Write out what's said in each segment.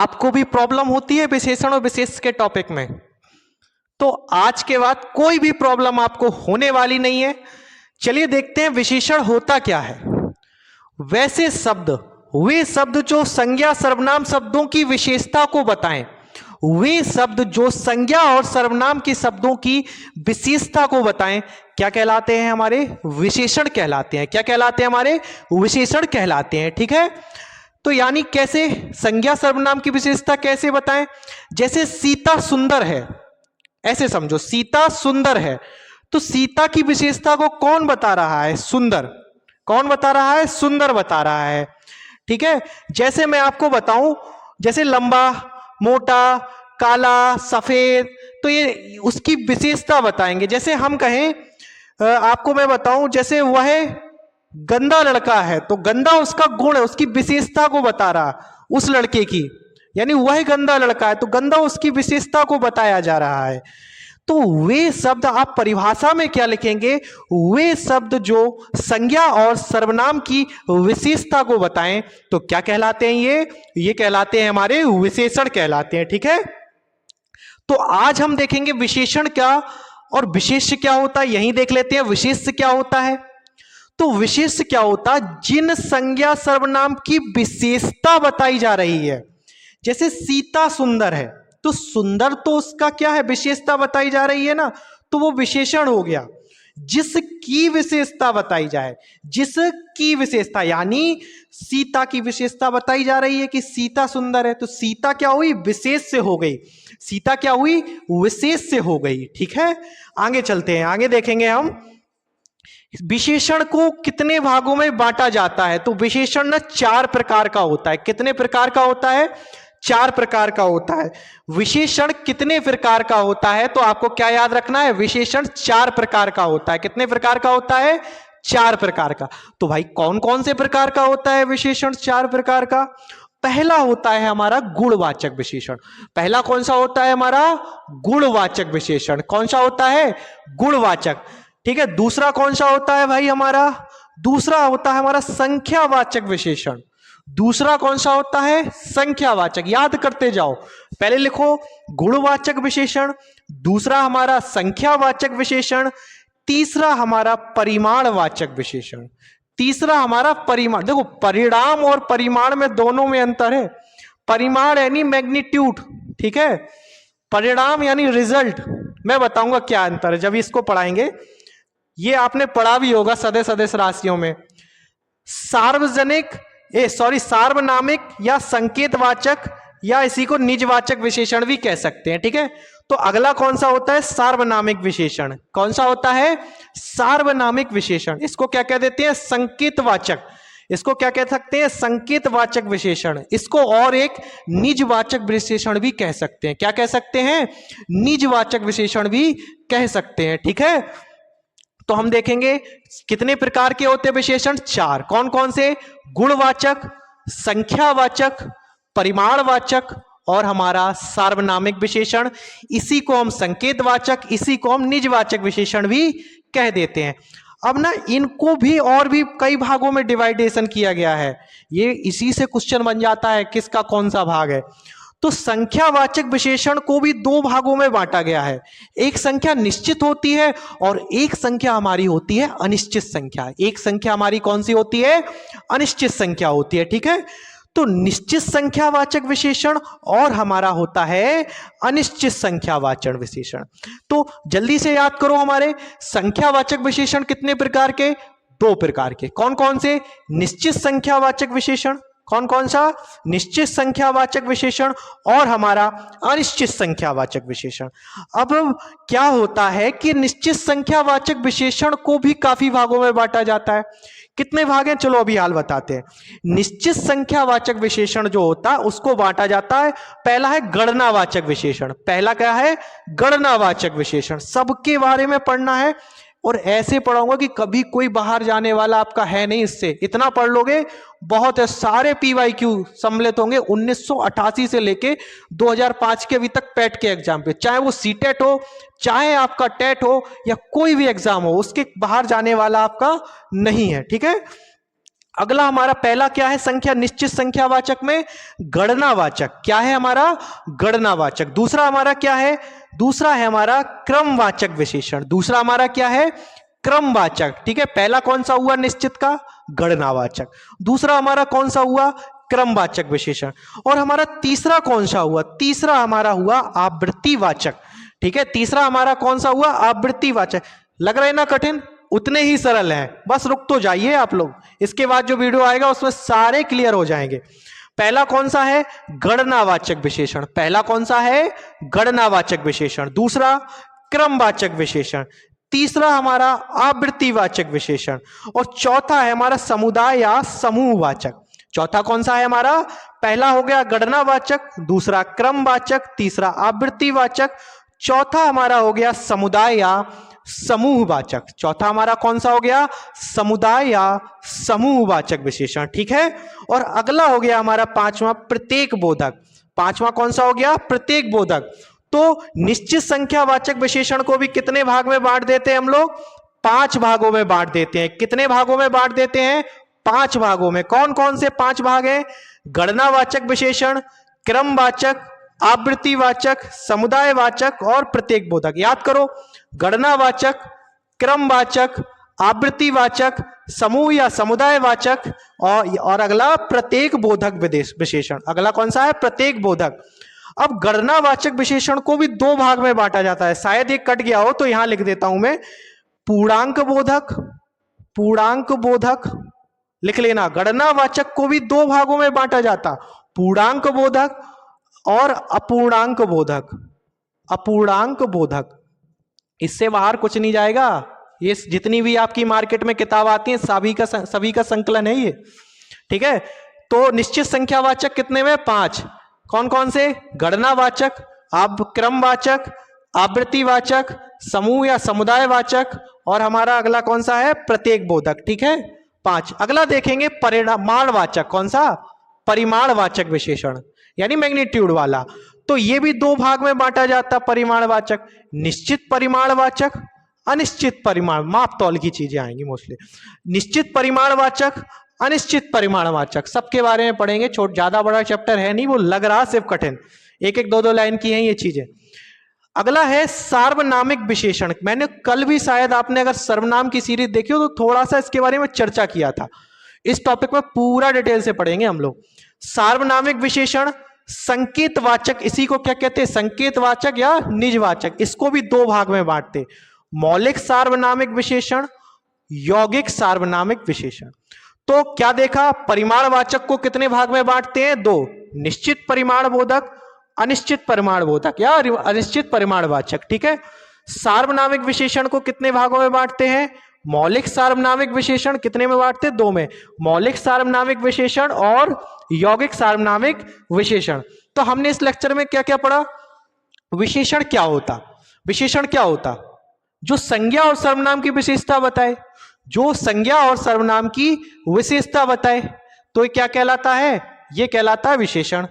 आपको भी प्रॉब्लम होती है विशेषण और विशेष के टॉपिक में? तो आज के बाद कोई भी प्रॉब्लम आपको होने वाली नहीं है। चलिए देखते हैं विशेषण होता क्या है। वैसे शब्द, वे शब्द जो संज्ञा सर्वनाम शब्दों की विशेषता को बताएं। वे शब्द जो संज्ञा और सर्वनाम के शब्दों की विशेषता को बताएं क्या कहलाते हैं? हमारे विशेषण कहलाते हैं। क्या कहलाते हैं? हमारे विशेषण कहलाते हैं। ठीक है, तो यानी कैसे संज्ञा सर्वनाम की विशेषता कैसे बताएं? जैसे सीता सुंदर है, ऐसे समझो सीता सुंदर है, तो सीता की विशेषता को कौन बता रहा है? सुंदर। कौन बता रहा है? सुंदर बता रहा है। ठीक है, जैसे मैं आपको बताऊं, जैसे लंबा, मोटा, काला, सफेद, तो ये उसकी विशेषता बताएंगे। जैसे हम कहें, आपको मैं बताऊं, जैसे वह गंदा लड़का है, तो गंदा उसका गुण है, उसकी विशेषता को बता रहा उस लड़के की, यानी वह गंदा लड़का है तो गंदा उसकी विशेषता को बताया जा रहा है। तो वे शब्द आप परिभाषा में क्या लिखेंगे? वे शब्द जो संज्ञा और सर्वनाम की विशेषता को बताएं तो क्या कहलाते हैं? ये कहलाते हैं हमारे विशेषण कहलाते हैं। ठीक है, तो आज हम देखेंगे विशेषण क्या और विशेष्य क्या होता है, यही देख लेते हैं। विशेष्य क्या होता है? तो विशेष्य क्या होता है? जिन संज्ञा सर्वनाम की विशेषता बताई जा रही है। जैसे सीता सुंदर है, तो सुंदर तो उसका क्या है? विशेषता बताई जा रही है ना, तो वो विशेषण हो गया। जिसकी विशेषता बताई जाए, जिसकी विशेषता, यानी सीता की विशेषता बताई जा रही है कि सीता सुंदर है, तो सीता क्या हुई? विशेष से हो गई। सीता क्या हुई? विशेष से हो गई। ठीक है, आगे चलते हैं, आगे देखेंगे हम विशेषण को कितने भागों में बांटा जाता है। तो विशेषण ना 4 प्रकार का होता है। कितने प्रकार का होता है? 4 प्रकार का होता है। विशेषण कितने प्रकार का होता है? तो आपको क्या याद रखना है? विशेषण 4 प्रकार का होता है। कितने प्रकार का होता है? 4 प्रकार का। तो भाई कौन कौन से प्रकार का होता है विशेषण 4 प्रकार का? पहला होता है हमारा गुणवाचक विशेषण। पहला कौन सा होता है? हमारा गुणवाचक विशेषण। कौन सा होता है? गुणवाचक। ठीक है, दूसरा कौन सा होता है भाई हमारा? दूसरा होता है हमारा संख्यावाचक विशेषण। दूसरा कौन सा होता है? संख्यावाचक। याद करते जाओ, पहले लिखो गुणवाचक विशेषण, दूसरा हमारा संख्यावाचक विशेषण, तीसरा हमारा परिमाणवाचक विशेषण। तीसरा हमारा परिमाण। देखो, परिणाम और परिमाण में दोनों में अंतर है। परिमाण यानी मैग्नीट्यूड, ठीक है, परिणाम यानी रिजल्ट। मैं बताऊंगा क्या अंतर है जब इसको पढ़ाएंगे। ये आपने पढ़ा भी होगा सदस्य सदस्य राशियों में। सार्वनामिक या संकेतवाचक या इसी को निजवाचक विशेषण भी कह सकते हैं। ठीक है, तो अगला कौन सा होता है? सार्वनामिक विशेषण। कौन सा होता है? सार्वनामिक विशेषण। इसको क्या कह देते हैं? संकेतवाचक। इसको क्या कह सकते हैं? संकेतवाचक विशेषण। इसको और एक निजवाचक विशेषण भी कह सकते हैं। क्या कह सकते हैं? निजवाचक विशेषण भी कह सकते हैं। ठीक है, तो हम देखेंगे कितने प्रकार के होते हैं विशेषण? 4। कौन कौन से? गुणवाचक, संख्यावाचक, परिमाणवाचक और हमारा सार्वनामिक विशेषण। इसी को हम संकेतवाचक, इसी को हम निजवाचक विशेषण भी कह देते हैं। अब ना इनको भी और भी कई भागों में डिवाइडेशन किया गया है। ये इसी से क्वेश्चन बन जाता है किसका कौन सा भाग है। तो संख्यावाचक विशेषण को भी 2 भागों में बांटा गया है। एक संख्या निश्चित होती है और एक संख्या हमारी होती है अनिश्चित संख्या। एक संख्या हमारी कौन सी होती है? अनिश्चित संख्या होती है। ठीक है, तो निश्चित संख्यावाचक विशेषण और हमारा होता है अनिश्चित संख्यावाचक विशेषण। तो जल्दी से याद करो, हमारे संख्यावाचक विशेषण कितने प्रकार के? 2 प्रकार के। कौन कौन से? निश्चित संख्यावाचक विशेषण। कौन कौन सा? निश्चित संख्यावाचक विशेषण और हमारा अनिश्चित संख्यावाचक विशेषण। अब क्या होता है कि निश्चित संख्यावाचक विशेषण को भी काफी भागों में बांटा जाता है। कितने भाग हैं? चलो अभी हाल बताते हैं। निश्चित संख्यावाचक विशेषण जो होता है उसको बांटा जाता है। पहला है गणनावाचक विशेषण। पहला क्या है? गणनावाचक विशेषण। सबके बारे में पढ़ना है और ऐसे पढ़ाऊंगा कि कभी कोई बाहर जाने वाला आपका है नहीं। इससे इतना पढ़ लोगे बहुत है। सारे पीवाईक्यू सम्मिलित होंगे 1988 से लेके 2005 के अभी तक पैट के एग्जाम पे, चाहे वो सीटेट हो, चाहे आपका टेट हो या कोई भी एग्जाम हो, उसके बाहर जाने वाला आपका नहीं है। ठीक है, अगला हमारा पहला क्या है संख्या, निश्चित संख्यावाचक में गणनावाचक। क्या है हमारा? गणनावाचक। दूसरा हमारा क्या है? दूसरा है हमारा क्रमवाचक विशेषण। दूसरा हमारा क्या है? क्रमवाचक। ठीक है, पहला कौन सा हुआ निश्चित का? गणनावाचक। दूसरा हमारा कौन सा हुआ? क्रमवाचक विशेषण। और हमारा तीसरा कौन सा हुआ? तीसरा हमारा हुआ आवृत्तिवाचक। ठीक है, तीसरा हमारा कौन सा हुआ? आवृत्तिवाचक। लग रहा है ना कठिन? उतने ही सरल हैं, बस रुक तो जाइए आप लोग, इसके बाद जो वीडियो आएगा उसमें सारे क्लियर हो जाएंगे। पहला कौन सा है? गणनावाचक विशेषण। पहला कौन सा है? गणनावाचक विशेषण। दूसरा क्रमवाचक विशेषण। तीसरा हमारा आवृत्तिवाचक विशेषण। और चौथा है हमारा समुदाय या समूहवाचक। चौथा कौन सा है हमारा? पहला हो गया गणनावाचक, दूसरा क्रमवाचक, तीसरा आवृत्तिवाचक, चौथा हमारा हो गया समुदाय या समूहवाचक। चौथा हमारा कौन सा हो गया? समुदाय या समूहवाचक विशेषण। ठीक है, और अगला हो गया हमारा पांचवा प्रत्येक बोधक। पांचवा कौन सा हो गया? प्रत्येक बोधक। तो निश्चित संख्यावाचक विशेषण को भी कितने भाग में बांट देते हैं हम लोग? 5 भागों में बांट देते हैं। कितने भागों में बांट देते हैं? 5 भागों में। कौन कौन से 5 भाग हैं? गणनावाचक विशेषण, क्रमवाचक, आवृत्तिवाचक, समुदायवाचक और प्रत्येक बोधक। याद करो, गणनावाचक, क्रमवाचक, आवृत्तिवाचक, समूह या समुदायवाचक और अगला प्रत्येक बोधक विशेषण। अगला कौन सा है? प्रत्येक बोधक। अब गणनावाचक विशेषण को भी 2 भाग में बांटा जाता है, शायद एक कट गया हो तो यहां लिख देता हूं मैं, पूर्णांक बोधक, पूर्णांक बोधक लिख लेना। गणनावाचक को भी 2 भागों में बांटा जाता, पूर्णांक बोधक और अपूर्णांक बोधक। अपूर्णांक बोधक, इससे बाहर कुछ नहीं जाएगा। ये जितनी भी आपकी मार्केट में किताब आती है सभी का संकलन है ये। ठीक है, तो निश्चित संख्यावाचक कितने में? 5। कौन कौन से? गणनावाचक, क्रमवाचक, आवृत्तिवाचक, समूह या समुदायवाचक और हमारा अगला कौन सा है? प्रत्येक बोधक। ठीक है, 5। अगला देखेंगे परिमाणवाचक। कौन सा? परिमाणवाचक विशेषण, यानी मैग्नीट्यूड वाला। तो ये भी 2 भाग में बांटा जाता परिमाणवाचक, निश्चित परिमाणवाचक, अनिश्चित परिमाण, माप तौल की चीजें आएंगी मोस्टली। निश्चित परिमाणवाचक, अनिश्चित परिमाणवाचक, सबके बारे में पढ़ेंगे। ज्यादा बड़ा चैप्टर है नहीं, वो लग रहा सिर्फ कठिन, एक एक 2 लाइन की हैं ये चीजें। अगला है सार्वनामिक विशेषण। मैंने कल भी, शायद आपने अगर सर्वनाम की सीरीज देखी हो तो थोड़ा सा इसके बारे में चर्चा किया था। इस टॉपिक में पूरा डिटेल से पढ़ेंगे हम लोग। सार्वनामिक विशेषण, संकेतवाचक, इसी को क्या कहते हैं? संकेतवाचक या निजवाचक। इसको भी 2 भाग में बांटते, मौलिक सार्वनामिक विशेषण, यौगिक सार्वनामिक विशेषण। तो क्या देखा? परिमाणवाचक को कितने भाग में बांटते हैं? 2, निश्चित परिमाण बोधक, अनिश्चित परिमाण बोधक या अनिश्चित परिमाणवाचक। ठीक है, सार्वनामिक विशेषण को कितने भागों में बांटते हैं? मौलिक सार्वनामिक विशेषण कितने में बांटते हैं? 2 में, मौलिक सार्वनामिक विशेषण और यौगिक सार्वनामिक विशेषण। तो हमने इस लेक्चर में क्या क्या पढ़ा? विशेषण क्या होता? विशेषण क्या होता? जो संज्ञा और सर्वनाम की विशेषता बताए, जो संज्ञा और सर्वनाम की विशेषता बताए, तो ये क्या कहलाता है? ये कहलाता है विशेषण।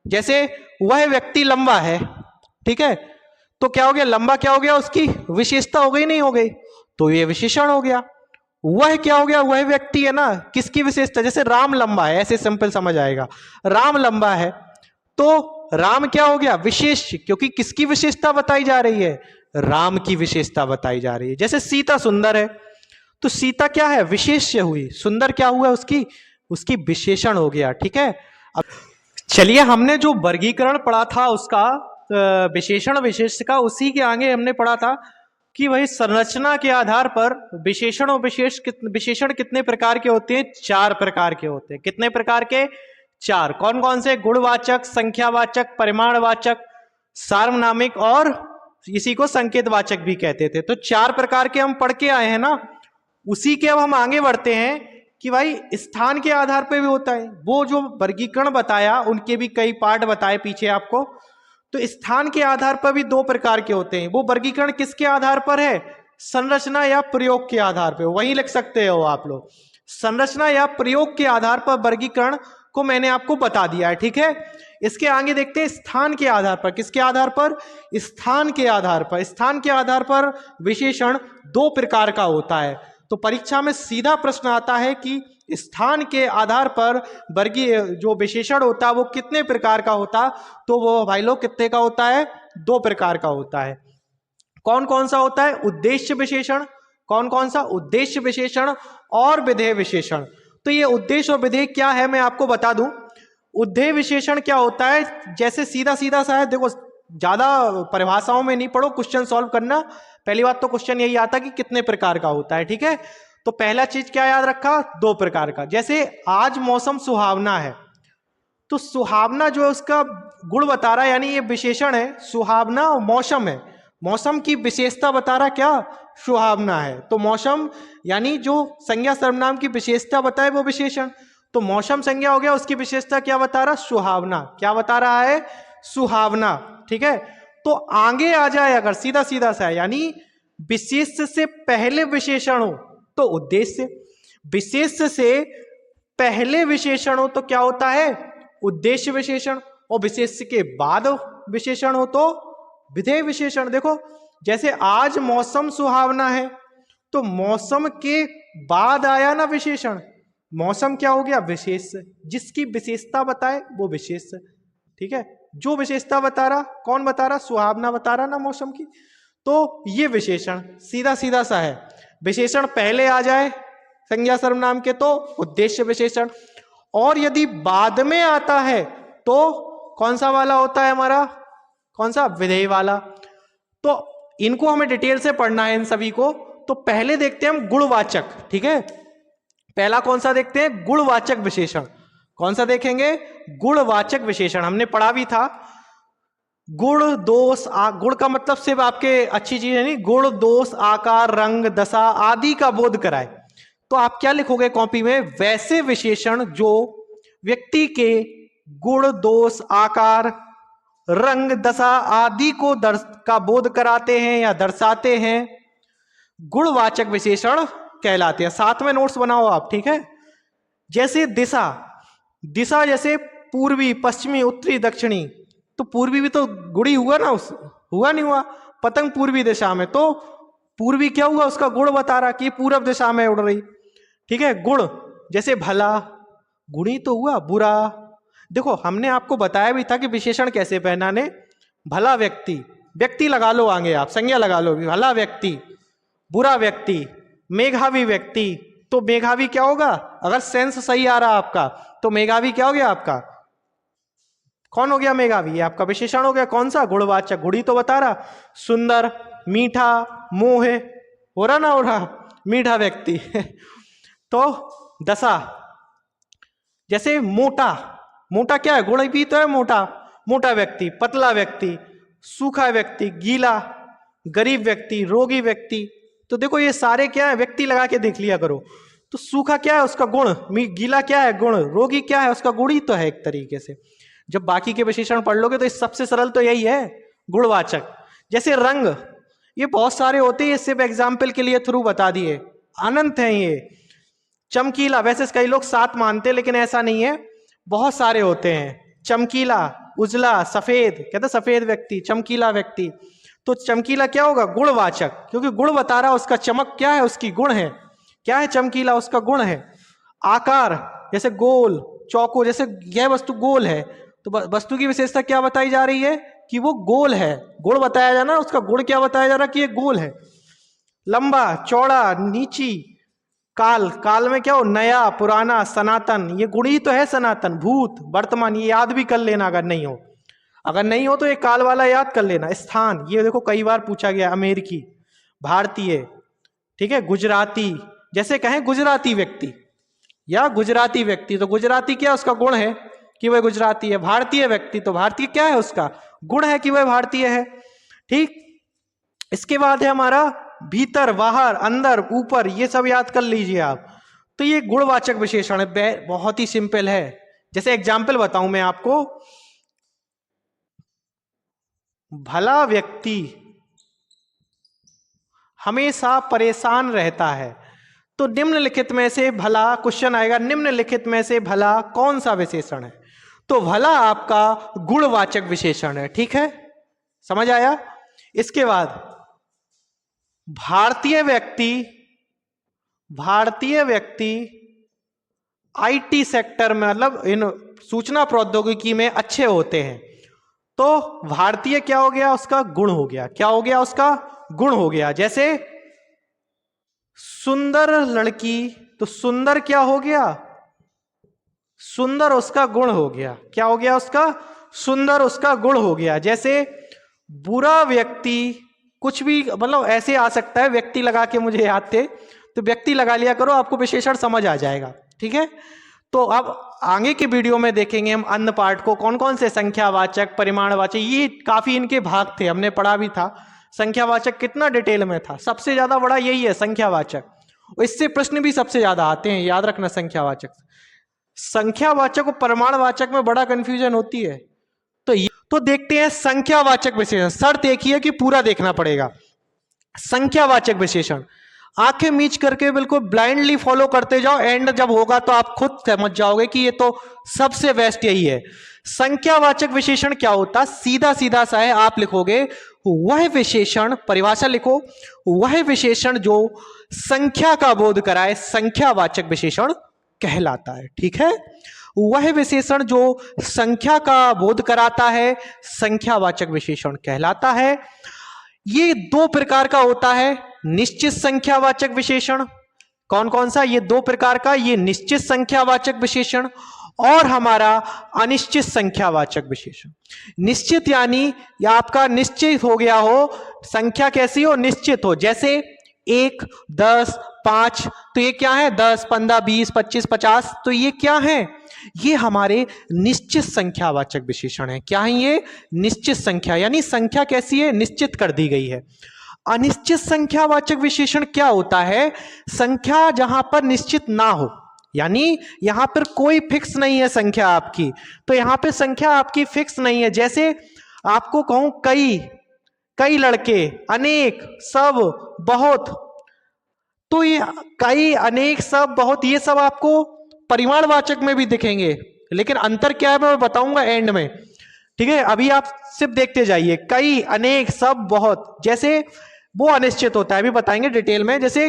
जैसे वह व्यक्ति लंबा है, ठीक है, तो क्या हो गया? लंबा क्या हो गया? उसकी विशेषता हो गई, नहीं हो गई? तो ये विशेषण हो गया। वह क्या हो गया? वह व्यक्ति है ना, किसकी विशेषता? जैसे राम लंबा है, ऐसे सिंपल समझ आएगा। राम लंबा है तो राम क्या हो गया? विशेष, क्योंकि किसकी विशेषता बताई जा रही है? राम की विशेषता बताई जा रही है। जैसे सीता सुंदर है तो सीता क्या है? विशेष्य हुई। सुंदर क्या हुआ? उसकी विशेषण हो गया। ठीक है, अब चलिए, हमने जो वर्गीकरण पढ़ा था उसका, विशेषण विशेष का, उसी के आगे हमने पढ़ा था कि वही संरचना के आधार पर विशेषण और विशेषण कितने प्रकार के होते हैं? 4 प्रकार के होते हैं। कितने प्रकार के? 4। कौन कौन से? गुणवाचक, संख्यावाचक, परिमाणवाचक, सार्वनामिक और इसी को संकेतवाचक भी कहते थे। तो 4 प्रकार के हम पढ़ के आए हैं ना, उसी के अब हम आगे बढ़ते हैं कि भाई स्थान के आधार पर भी होता है। वो जो वर्गीकरण बताया उनके भी कई पार्ट बताए पीछे आपको। तो स्थान के आधार पर भी 2 प्रकार के होते हैं। वो वर्गीकरण किसके आधार पर है? संरचना या प्रयोग के आधार पर। वही लिख सकते हो आप लोग, संरचना या प्रयोग के आधार पर वर्गीकरण को मैंने आपको बता दिया है। ठीक है, इसके आगे देखते हैं स्थान के आधार पर। किसके आधार पर? स्थान के आधार पर। स्थान के आधार पर विशेषण 2 प्रकार का होता है। तो परीक्षा में सीधा प्रश्न आता है कि स्थान के आधार पर वर्गीय जो विशेषण होता है वो कितने प्रकार का होता, तो वो भाई लोग कितने का होता है, 2 प्रकार का होता है। कौन कौन सा होता है, उद्देश्य विशेषण, कौन कौन सा, उद्देश्य विशेषण और विधेय विशेषण। तो ये उद्देश्य और विधेय क्या है मैं आपको बता दूं। उद्धेय विशेषण क्या होता है, जैसे सीधा सीधा सा है, देखो ज्यादा परिभाषाओं में नहीं पढ़ो, क्वेश्चन सॉल्व करना। पहली बात तो क्वेश्चन यही आता कि कितने प्रकार का होता है, ठीक है। तो पहला चीज क्या याद रखा, 2 प्रकार का। जैसे आज मौसम सुहावना है, तो सुहावना जो है उसका गुण बता रहा है, यानी ये विशेषण है, सुहावना मौसम है, मौसम की विशेषता बता रहा क्या, सुहावना है। तो मौसम यानी जो संज्ञा सर्वनाम की विशेषता बताए वो विशेषण, तो मौसम संज्ञा हो गया, उसकी विशेषता क्या बता रहा, सुहावना। क्या बता रहा है, सुहावना, ठीक है। तो आगे आ जाए अगर सीधा सीधा सा, यानी विशेष्य से पहले विशेषण हो तो उद्देश्य, विशेष्य से पहले विशेषण हो तो क्या होता है, उद्देश्य विशेषण, और विशेष्य के बाद विशेषण हो तो विधेय विशेषण। देखो जैसे आज मौसम सुहावना है, तो मौसम के बाद आया ना विशेषण, मौसम क्या हो गया, विशेष्य, जिसकी विशेषता बताए वो विशेष्य, ठीक है। जो विशेषता बता रहा, कौन बता रहा, सुहावना बता रहा ना मौसम की, तो ये विशेषण सीधा सीधा सा है। विशेषण पहले आ जाए संज्ञा सर्वनाम के तो उद्देश्य विशेषण, और यदि बाद में आता है तो कौन सा वाला होता है हमारा, कौन सा, विधेय वाला। तो इनको हमें डिटेल से पढ़ना है इन सभी को। तो पहले देखते हैं हम गुणवाचक, ठीक है। पहला कौन सा देखते हैं, गुणवाचक विशेषण। कौन सा देखेंगे, गुणवाचक विशेषण, हमने पढ़ा भी था। गुण दोष गुण का मतलब सिर्फ आपके अच्छी चीज है नहीं, गुण दोष आकार रंग दशा आदि का बोध कराए। तो आप क्या लिखोगे कॉपी में, वैसे विशेषण जो व्यक्ति के गुण दोष आकार रंग दशा आदि को का बोध कराते हैं या दर्शाते हैं, गुणवाचक विशेषण कहलाते हैं। साथ में नोट्स बनाओ आप, ठीक है। जैसे दिशा, दिशा जैसे पूर्वी पश्चिमी उत्तरी दक्षिणी, तो पूर्वी भी तो गुड़ी हुआ ना, उस हुआ नहीं हुआ, पतंग पूर्वी दिशा में, तो पूर्वी क्या हुआ, उसका गुण बता रहा कि पूर्व दिशा में उड़ रही, ठीक है। गुण जैसे भला, गुणी तो हुआ, बुरा। देखो हमने आपको बताया भी था कि विशेषण कैसे पहनाने, भला व्यक्ति, व्यक्ति लगा लो आगे आप, संज्ञा लगा लो, भला व्यक्ति, बुरा व्यक्ति, मेघावी व्यक्ति। तो मेघावी क्या होगा, अगर सेंस सही आ रहा आपका तो मेघावी क्या हो गया आपका, कौन हो गया मेघावी, ये आपका विशेषण हो गया। कौन सा, गुणवाचक। गुड़ी तो बता रहा, सुंदर, मीठा, मोह, हो रहा ना, हो रहा, मीठा व्यक्ति। तो दशा जैसे मोटा, मोटा क्या है, गुण भी तो है मोटा, मोटा व्यक्ति, पतला व्यक्ति, सूखा व्यक्ति, गीला, गरीब व्यक्ति, रोगी व्यक्ति। तो देखो ये सारे क्या है, व्यक्ति लगा के देख लिया करो। तो सूखा क्या है, उसका गुण, गीला क्या है, गुण, रोगी क्या है, उसका गुण ही तो है एक तरीके से। जब बाकी के विशेषण पढ़ लोगे तो सबसे सरल तो यही है, गुणवाचक। जैसे रंग, ये बहुत सारे होते हैं, सिर्फ एग्जाम्पल के लिए थ्रू बता दिए, अनंत है ये। चमकीला, वैसे कई लोग 7 मानते हैं लेकिन ऐसा नहीं है, बहुत सारे होते हैं। चमकीला, उजला, सफेद, कहते सफेद व्यक्ति, चमकीला व्यक्ति। तो चमकीला क्या होगा, गुणवाचक, क्योंकि गुण बता रहा है, उसका चमक क्या है, उसकी गुण है, क्या है चमकीला, उसका गुण है। आकार जैसे गोल, चौको, जैसे यह वस्तु गोल है तो वस्तु की विशेषता क्या बताई जा रही है कि वो गोल है, गुण बताया जाना, उसका गुण क्या बताया जा रहा है कि ये गोल है। लंबा, चौड़ा, नीची, काल, काल में क्या हो, नया, पुराना, सनातन, ये गुण ही तो है सनातन। भूत, वर्तमान, ये याद भी कर लेना अगर नहीं हो, अगर नहीं हो तो ये काल वाला याद कर लेना। स्थान, ये देखो कई बार पूछा गया, अमेरिकी, भारतीय, ठीक है। गुजराती, जैसे कहें गुजराती व्यक्ति या गुजराती व्यक्ति, तो गुजराती क्या, उसका गुण है कि वह गुजराती है। भारतीय व्यक्ति, तो भारतीय क्या है, उसका गुण है कि वह भारतीय है, ठीक। इसके बाद है हमारा भीतर, बाहर, अंदर, ऊपर, ये सब याद कर लीजिए आप। तो ये गुणवाचक विशेषण है, बहुत ही सिंपल है। जैसे एग्जाम्पल बताऊं मैं आपको, भला व्यक्ति हमेशा परेशान रहता है, तो निम्नलिखित में से भला, क्वेश्चन आएगा निम्नलिखित में से भला कौन सा विशेषण है, तो भला आपका गुणवाचक विशेषण है, ठीक है, समझ आया। इसके बाद भारतीय व्यक्ति, भारतीय व्यक्ति आईटी सेक्टर में, मतलब इन सूचना प्रौद्योगिकी में अच्छे होते हैं। तो भारतीय क्या हो गया, उसका गुण हो गया, क्या हो गया, उसका गुण हो गया। जैसे सुंदर लड़की, तो सुंदर क्या हो गया, सुंदर उसका गुण हो गया, क्या हो गया उसका, सुंदर उसका गुण हो गया। जैसे बुरा व्यक्ति, कुछ भी मतलब ऐसे आ सकता है, व्यक्ति लगा के मुझे याद थे तो व्यक्ति लगा लिया करो, आपको विशेषण समझ आ जाएगा, ठीक है। तो अब आगे के वीडियो में देखेंगे हम अन्य पार्ट को, कौन कौन से संख्यावाचक, परिमाणवाचक, ये काफी इनके भाग थे, हमने पढ़ा भी था। संख्यावाचक कितना डिटेल में था, सबसे ज्यादा बड़ा यही है संख्यावाचक, इससे प्रश्न भी सबसे ज्यादा आते हैं, याद रखना। संख्यावाचक और परिमाणवाचक में बड़ा कंफ्यूजन होती है। तो देखते हैं संख्यावाचक विशेषण। शर्त एक ही है कि पूरा देखना पड़ेगा। संख्यावाचक विशेषण आंखें मीच करके बिल्कुल ब्लाइंडली फॉलो करते जाओ, एंड जब होगा तो आप खुद समझ जाओगे कि ये तो सबसे बेस्ट यही है। संख्यावाचक विशेषण क्या होता है, सीधा सीधा सा है, आप लिखोगे वह विशेषण, परिभाषा लिखो, वह विशेषण जो संख्या का बोध कराए संख्यावाचक विशेषण कहलाता है, ठीक है। वह विशेषण जो संख्या का बोध कराता है संख्यावाचक विशेषण कहलाता है। ये दो प्रकार का होता है, निश्चित संख्यावाचक विशेषण, कौन कौन सा, ये दो प्रकार का, ये निश्चित संख्यावाचक विशेषण और हमारा अनिश्चित संख्यावाचक विशेषण। निश्चित यानी या आपका निश्चित हो गया हो, संख्या कैसी हो, निश्चित हो, जैसे 1, 10, 5, तो ये क्या है, 10, 15, 20, 25, 50, तो ये क्या है, ये हमारे निश्चित संख्यावाचक विशेषण है। क्या है ये, निश्चित संख्या, यानी संख्या कैसी है, निश्चित कर दी गई है। अनिश्चित संख्यावाचक विशेषण क्या होता है, संख्या जहां पर निश्चित ना हो, यानी यहां पर कोई फिक्स नहीं है संख्या आपकी, तो यहां पे संख्या आपकी फिक्स नहीं है। जैसे आपको कहूं कई, कई लड़के, अनेक, सब, बहुत, तो ये कई, अनेक, सब, बहुत, ये सब आपको परिमाणवाचक में भी दिखेंगे, लेकिन अंतर क्या है मैं बताऊंगा एंड में, ठीक है। अभी आप सिर्फ देखते जाइए, कई, अनेक, सब, बहुत, जैसे वो अनिश्चित होता है, अभी बताएंगे डिटेल में। जैसे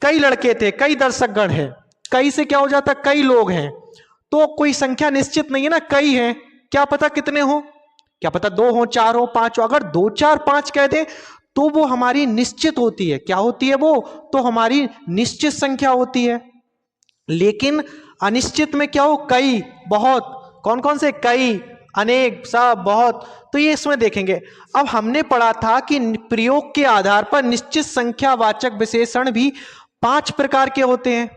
कई लड़के थे, कई दर्शकगण हैं, कई से क्या हो जाता है, कई लोग हैं, तो कोई संख्या निश्चित नहीं है ना, कई हैं, क्या पता कितने हो, क्या पता 2 हो, 4 हो, 5 हो। अगर 2, 4, 5 कह दे तो वो हमारी निश्चित होती है, क्या होती है वो, तो हमारी निश्चित संख्या होती है। लेकिन अनिश्चित में क्या हो, कई, बहुत, कौन कौन से, कई, अनेक, सब, बहुत, तो ये इसमें देखेंगे। अब हमने पढ़ा था कि प्रयोग के आधार पर निश्चित संख्यावाचक विशेषण भी 5 प्रकार के होते हैं।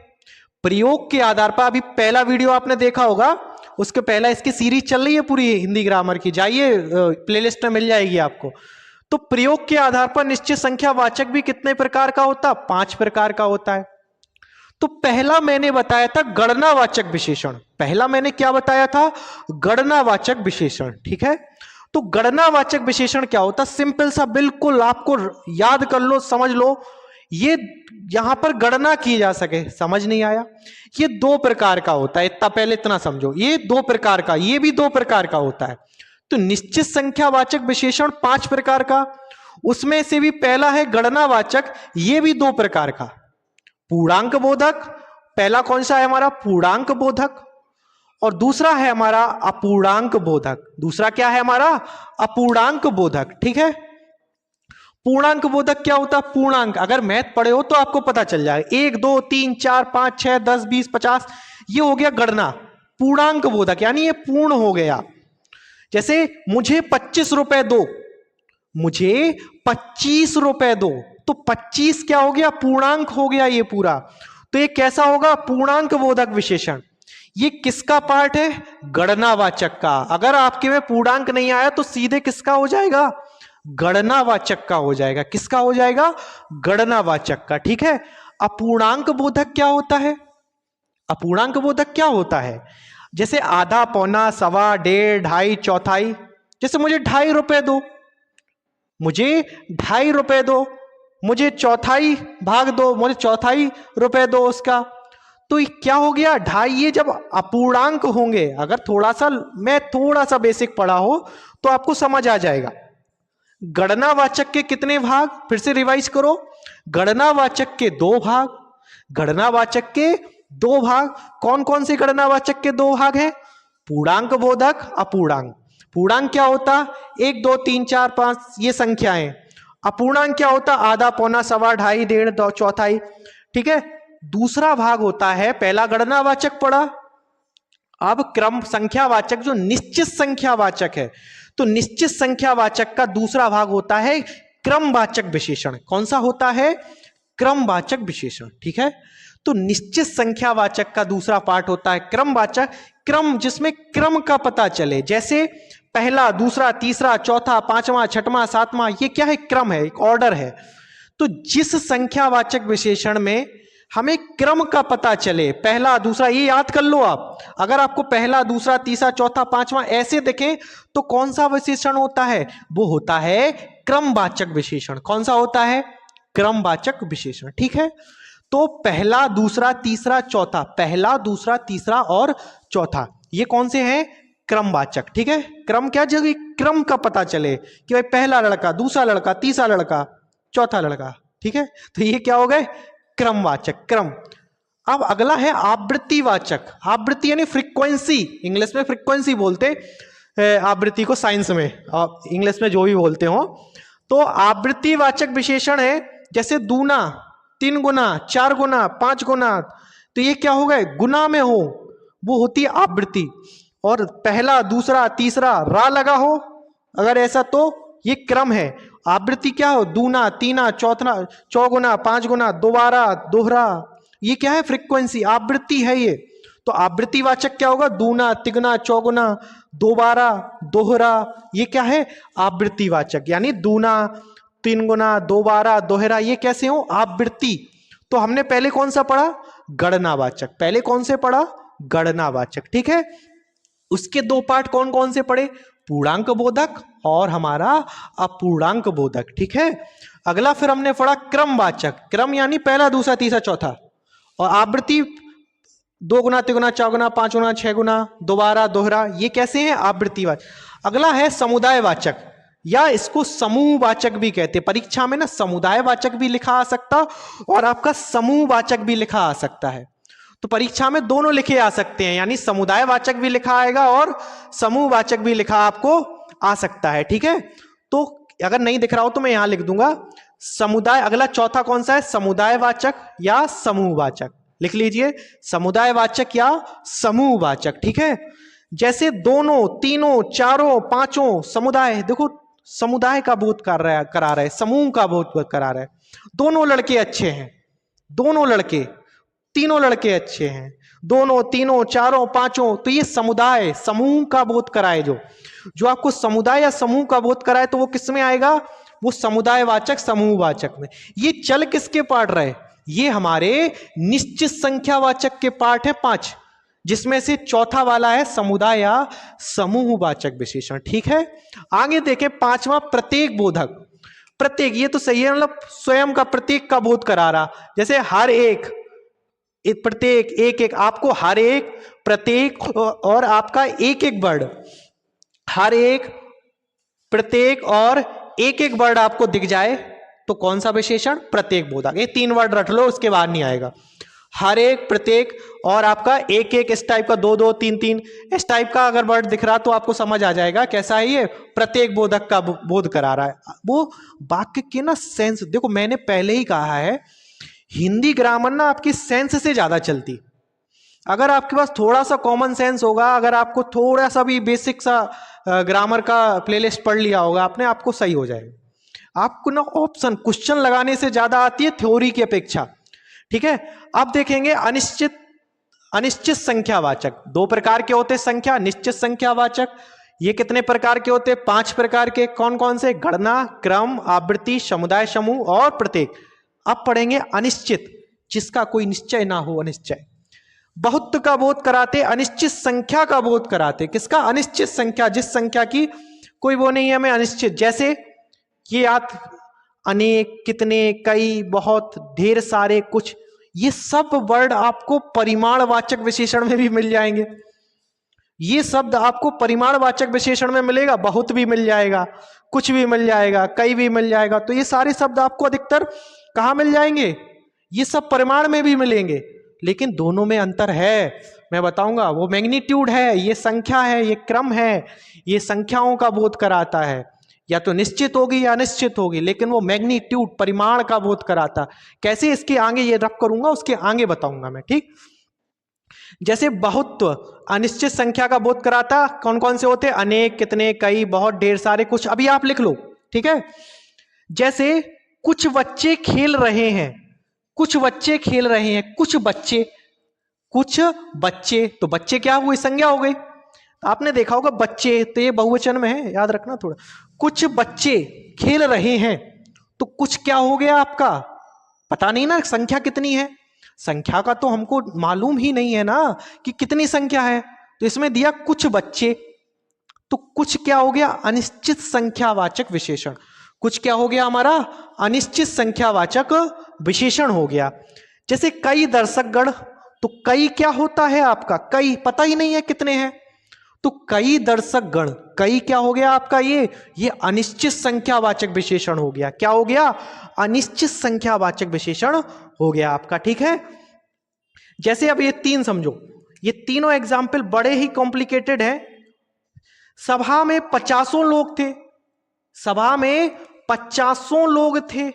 प्रयोग के आधार पर, अभी पहला वीडियो आपने देखा होगा, उसके पहला इसकी सीरीज चल रही है पूरी हिंदी ग्रामर की, जाइए प्लेलिस्ट में मिल जाएगी आपको। तो प्रयोग के आधार पर निश्चित संख्यावाचक भी कितने प्रकार का होता है, 5 प्रकार का होता है। तो पहला मैंने बताया था गणनावाचक विशेषण, पहला मैंने क्या बताया था, गणनावाचक विशेषण, ठीक है। तो गणनावाचक विशेषण क्या होता है, सिंपल सा, बिल्कुल आपको याद कर लो, समझ लो, ये यहां पर गणना की जा सके, समझ नहीं आया, ये 2 प्रकार का होता है, इतना पहले इतना समझो, ये 2 प्रकार का, ये भी 2 प्रकार का होता है। तो निश्चित संख्यावाचक विशेषण 5 प्रकार का, उसमें से भी पहला है गणनावाचक, ये भी 2 प्रकार का। पूर्णांक बोधक, पहला कौन सा है हमारा, पूर्णांक बोधक, और दूसरा है हमारा अपूर्णांक बोधक। दूसरा क्या है हमारा, अपूर्णांक बोधक, ठीक है। पूर्णांक बोधक क्या होता है, पूर्णांक, अगर मैथ पढ़े हो तो आपको पता चल जाए, 1, 2, 3, 4, 5, 6, 10, 20, 50, ये हो गया गणना। पूर्णांक बोधक यानी ये पूर्ण हो गया, जैसे मुझे 25 रुपए दो, मुझे 25 रुपए दो, तो 25 क्या हो गया, पूर्णांक हो गया ये पूरा, तो ये कैसा होगा, पूर्णांक बोधक विशेषण। ये किसका पार्ट है, गणनावाचक का। अगर आपके में पूर्णांक नहीं आया तो सीधे किसका हो जाएगा, गणनावाचक का हो जाएगा, किसका हो जाएगा, गणनावाचक का, ठीक है। अपूर्णांक बोधक क्या होता है, अपूर्णांक बोधक क्या होता है, जैसे आधा, पौना, सवा, डेढ़, ढाई, चौथाई, जैसे मुझे 2.5 रुपए दो, मुझे 2.5 रुपए दो, मुझे चौथाई भाग दो, मुझे चौथाई रुपए दो उसका, तो ये क्या हो गया, 2.5। ये जब अपूर्णांक होंगे, अगर थोड़ा सा मैं थोड़ा सा बेसिक पढ़ा हो तो आपको समझ आ जाएगा। गणनावाचक के कितने भाग, फिर से रिवाइज करो, गणनावाचक के 2 भाग, गणनावाचक के दो भाग, कौन कौन से गणनावाचक के दो भाग हैं? पूर्णांक बोधक, अपूर्णांक। पूर्णांक क्या होता? 1 2 3 4 5 ये संख्याएं। अपूर्णांक क्या होता? आधा, पौना, सवा, ढाई, डेढ़, दो, चौथाई। ठीक है। दूसरा भाग होता है, पहला गणनावाचक पढ़ा, अब क्रम संख्यावाचक जो निश्चित संख्यावाचक है, तो निश्चित संख्यावाचक का दूसरा भाग होता है क्रमवाचक विशेषण। कौन सा होता है? क्रमवाचक विशेषण। ठीक है। तो निश्चित संख्यावाचक का दूसरा पार्ट होता है क्रमवाचक, क्रम जिसमें क्रम का पता चले, जैसे पहला, दूसरा, तीसरा, चौथा, पांचवा, छठवां, सातवां, ये क्या है? क्रम है, एक ऑर्डर है। तो जिस संख्यावाचक विशेषण में हमें क्रम का पता चले, पहला, दूसरा, ये याद कर लो आप। अगर आपको पहला, दूसरा, तीसरा, चौथा, पांचवा ऐसे देखें तो कौन सा विशेषण होता है? वो होता है क्रमवाचक विशेषण। कौन सा होता है? क्रमवाचक विशेषण। ठीक है। तो पहला, दूसरा, तीसरा, चौथा, पहला, दूसरा, तीसरा और चौथा, ये कौन से हैं? क्रमवाचक। ठीक है। क्रम क्या? जब क्रम का पता चले कि भाई पहला लड़का, दूसरा लड़का, तीसरा लड़का, चौथा लड़का। ठीक है। तो ये क्या हो गए? क्रमवाचक, क्रम। अब अगला है आवृत्तिवाचक। आवृत्ति यानी फ्रीक्वेंसी, इंग्लिश में फ्रीक्वेंसी बोलते, आवृत्ति को साइंस में, इंग्लिश में जो भी बोलते हो। तो आवृत्तिवाचक विशेषण है जैसे दूना, 3 गुना, 4 गुना, 5 गुना, तो ये क्या हो गए? गुना में हो, वो होती है आवृत्ति। और पहला, दूसरा, तीसरा रा लगा हो अगर ऐसा, तो ये क्रम है। आवृत्ति क्या हो? दूना, तीना, चौथना, चौगुना, 5 गुना, दोबारा, दोहरा, ये क्या है? फ्रीक्वेंसी, आवृत्ति है ये। तो आवृत्तिवाचक क्या होगा? दूना, तिगुना, चौगुना, दोबारा, दोहरा, ये क्या है? आवृत्तिवाचक। यानी दूना, 3 गुना, दोबारा, दोहरा, ये कैसे हो? आवृत्ति। तो हमने पहले कौन सा पढ़ा? गणनावाचक। पहले कौन से पढ़ा? गणनावाचक। ठीक है। उसके दो पार्ट कौन कौन से पढ़े? पूर्णांक बोधक और हमारा अपूर्णांक बोधक। ठीक है। अगला फिर हमने पढ़ा क्रमवाचक। क्रम यानी पहला, दूसरा, तीसरा, चौथा। और आवृत्ति 2 गुना, 3 गुना, 4 गुना, 5 गुना, 6 गुना, दोबारा, दोहरा, ये कैसे हैं? आवृत्तिवाचक। अगला है समुदायवाचक, या इसको समूहवाचक भी कहते हैं। परीक्षा में ना समुदायवाचक भी लिखा आ सकता और आपका समूहवाचक भी लिखा आ सकता है। तो परीक्षा में दोनों लिखे आ सकते हैं, यानी समुदायवाचक भी लिखा आएगा और समूहवाचक भी लिखा आपको आ सकता है। ठीक है। तो अगर नहीं दिख रहा हो तो मैं यहां लिख दूंगा समुदाय। अगला चौथा कौन सा है? समुदायवाचक या समूहवाचक। लिख लीजिए, समुदायवाचक या समूहवाचक। ठीक है। जैसे दोनों, तीनों, चारों, पांचों, समुदाय, देखो समुदाय का बोध करा रहा है, समूह का बोध करा रहा है। दोनों लड़के अच्छे हैं, दोनों लड़के, तीनों लड़के अच्छे हैं, दोनों, तीनों, चारों, पांचों, तो ये समुदाय, समूह का बोध कराए। जो आपको समुदाय या समूह का बोध कराए तो वो किस में आएगा? वो समुदायवाचक, समूहवाचक में। ये चल किसके पार्ट रहे? ये हमारे निश्चित संख्यावाचक के पार्ट है 5, जिसमें से चौथा वाला है समुदाय या समूहवाचक विशेषण। ठीक है। आगे देखें पांचवा प्रत्येक बोधक। प्रत्येक, ये तो सही है, मतलब स्वयं का, प्रत्येक का बोध करा रहा। जैसे हर एक, प्रत्येक, एक एक, आपको हर एक, प्रत्येक और आपका एक एक वर्ड, हर एक, प्रत्येक और एक एक वर्ड आपको दिख जाए तो कौन सा विशेषण? प्रत्येक बोधक। ये 3 वर्ड रट लो, उसके बाद नहीं आएगा। हर एक, प्रत्येक और आपका एक एक, इस टाइप का 2 2 3 3, इस टाइप का अगर वर्ड दिख रहा तो आपको समझ आ जाएगा कैसा है ये? प्रत्येक बोधक का बोध करा रहा है। वो वाक्य के ना सेंस, देखो मैंने पहले ही कहा है, हिंदी ग्रामर ना आपकी सेंस से ज्यादा चलती। अगर आपके पास थोड़ा सा कॉमन सेंस होगा, अगर आपको थोड़ा सा भी बेसिक सा ग्रामर का प्लेलिस्ट पढ़ लिया होगा आपने, आपको सही हो जाएगा। आपको ना ऑप्शन, क्वेश्चन लगाने से ज्यादा आती है थ्योरी की अपेक्षा। ठीक है। अब देखेंगे अनिश्चित, अनिश्चित संख्यावाचक। 2 प्रकार के होते संख्या, निश्चित संख्यावाचक। ये कितने प्रकार के होते? 5 प्रकार के। कौन कौन से? गणना, क्रम, आवृत्ति, समुदाय, समूह और प्रत्येक। अब पढ़ेंगे अनिश्चित, जिसका कोई निश्चय ना हो, अनिश्चय। बहुत का बोध कराते, अनिश्चित संख्या का बोध कराते। किसका? अनिश्चित संख्या, जिस संख्या की कोई वो नहीं है, हमें अनिश्चित। जैसे ये याद, अनेक, कितने, कई, बहुत, ढेर सारे, कुछ, ये सब वर्ड आपको परिमाणवाचक विशेषण में भी मिल जाएंगे। ये शब्द आपको परिमाणवाचक विशेषण में मिलेगा, बहुत भी मिल जाएगा, कुछ भी मिल जाएगा, कई भी मिल जाएगा। तो ये सारे शब्द आपको अधिकतर कहां मिल जाएंगे? ये सब परिमाण में भी मिलेंगे, लेकिन दोनों में अंतर है, मैं बताऊंगा। वो मैग्नीट्यूड है, ये संख्या है, ये क्रम है, ये संख्याओं का बोध कराता है। या तो निश्चित होगी या अनिश्चित होगी, लेकिन वो मैग्नीट्यूड परिमाण का बोध कराता। कैसे, इसके आगे ये रफ करूंगा, उसके आगे बताऊंगा मैं, ठीक। जैसे बहुत्व अनिश्चित संख्या का बोध कराता, कौन कौन से होते, अनेक, कितने, कई, बहुत, ढेर सारे, कुछ। अभी आप लिख लो, ठीक है। जैसे कुछ बच्चे खेल रहे हैं, कुछ बच्चे खेल रहे हैं, कुछ बच्चे, कुछ बच्चे, तो बच्चे क्या हुई, संज्ञा हो गई। आपने देखा होगा बच्चे, तो ये बहुवचन में है, याद रखना थोड़ा। कुछ बच्चे खेल रहे हैं, तो कुछ क्या हो गया आपका, पता नहीं ना संख्या कितनी है, संख्या का तो हमको मालूम ही नहीं है ना कि कितनी संख्या है, तो इसमें दिया कुछ बच्चे, तो कुछ क्या हो गया, अनिश्चित संख्यावाचक विशेषण। कुछ क्या हो गया हमारा, अनिश्चित संख्यावाचक विशेषण हो गया। जैसे कई दर्शकगण, तो कई क्या होता है आपका, कई पता ही नहीं है कितने हैं, तो कई दर्शकगण, कई क्या हो गया आपका, ये अनिश्चित संख्यावाचक विशेषण हो गया। क्या हो गया, अनिश्चित संख्यावाचक विशेषण हो गया आपका, ठीक है। जैसे अब ये तीन समझो, ये तीनों एग्जाम्पल बड़े ही कॉम्प्लिकेटेड हैं। सभा में 50 लोग थे, सभा में 50 लोग थे,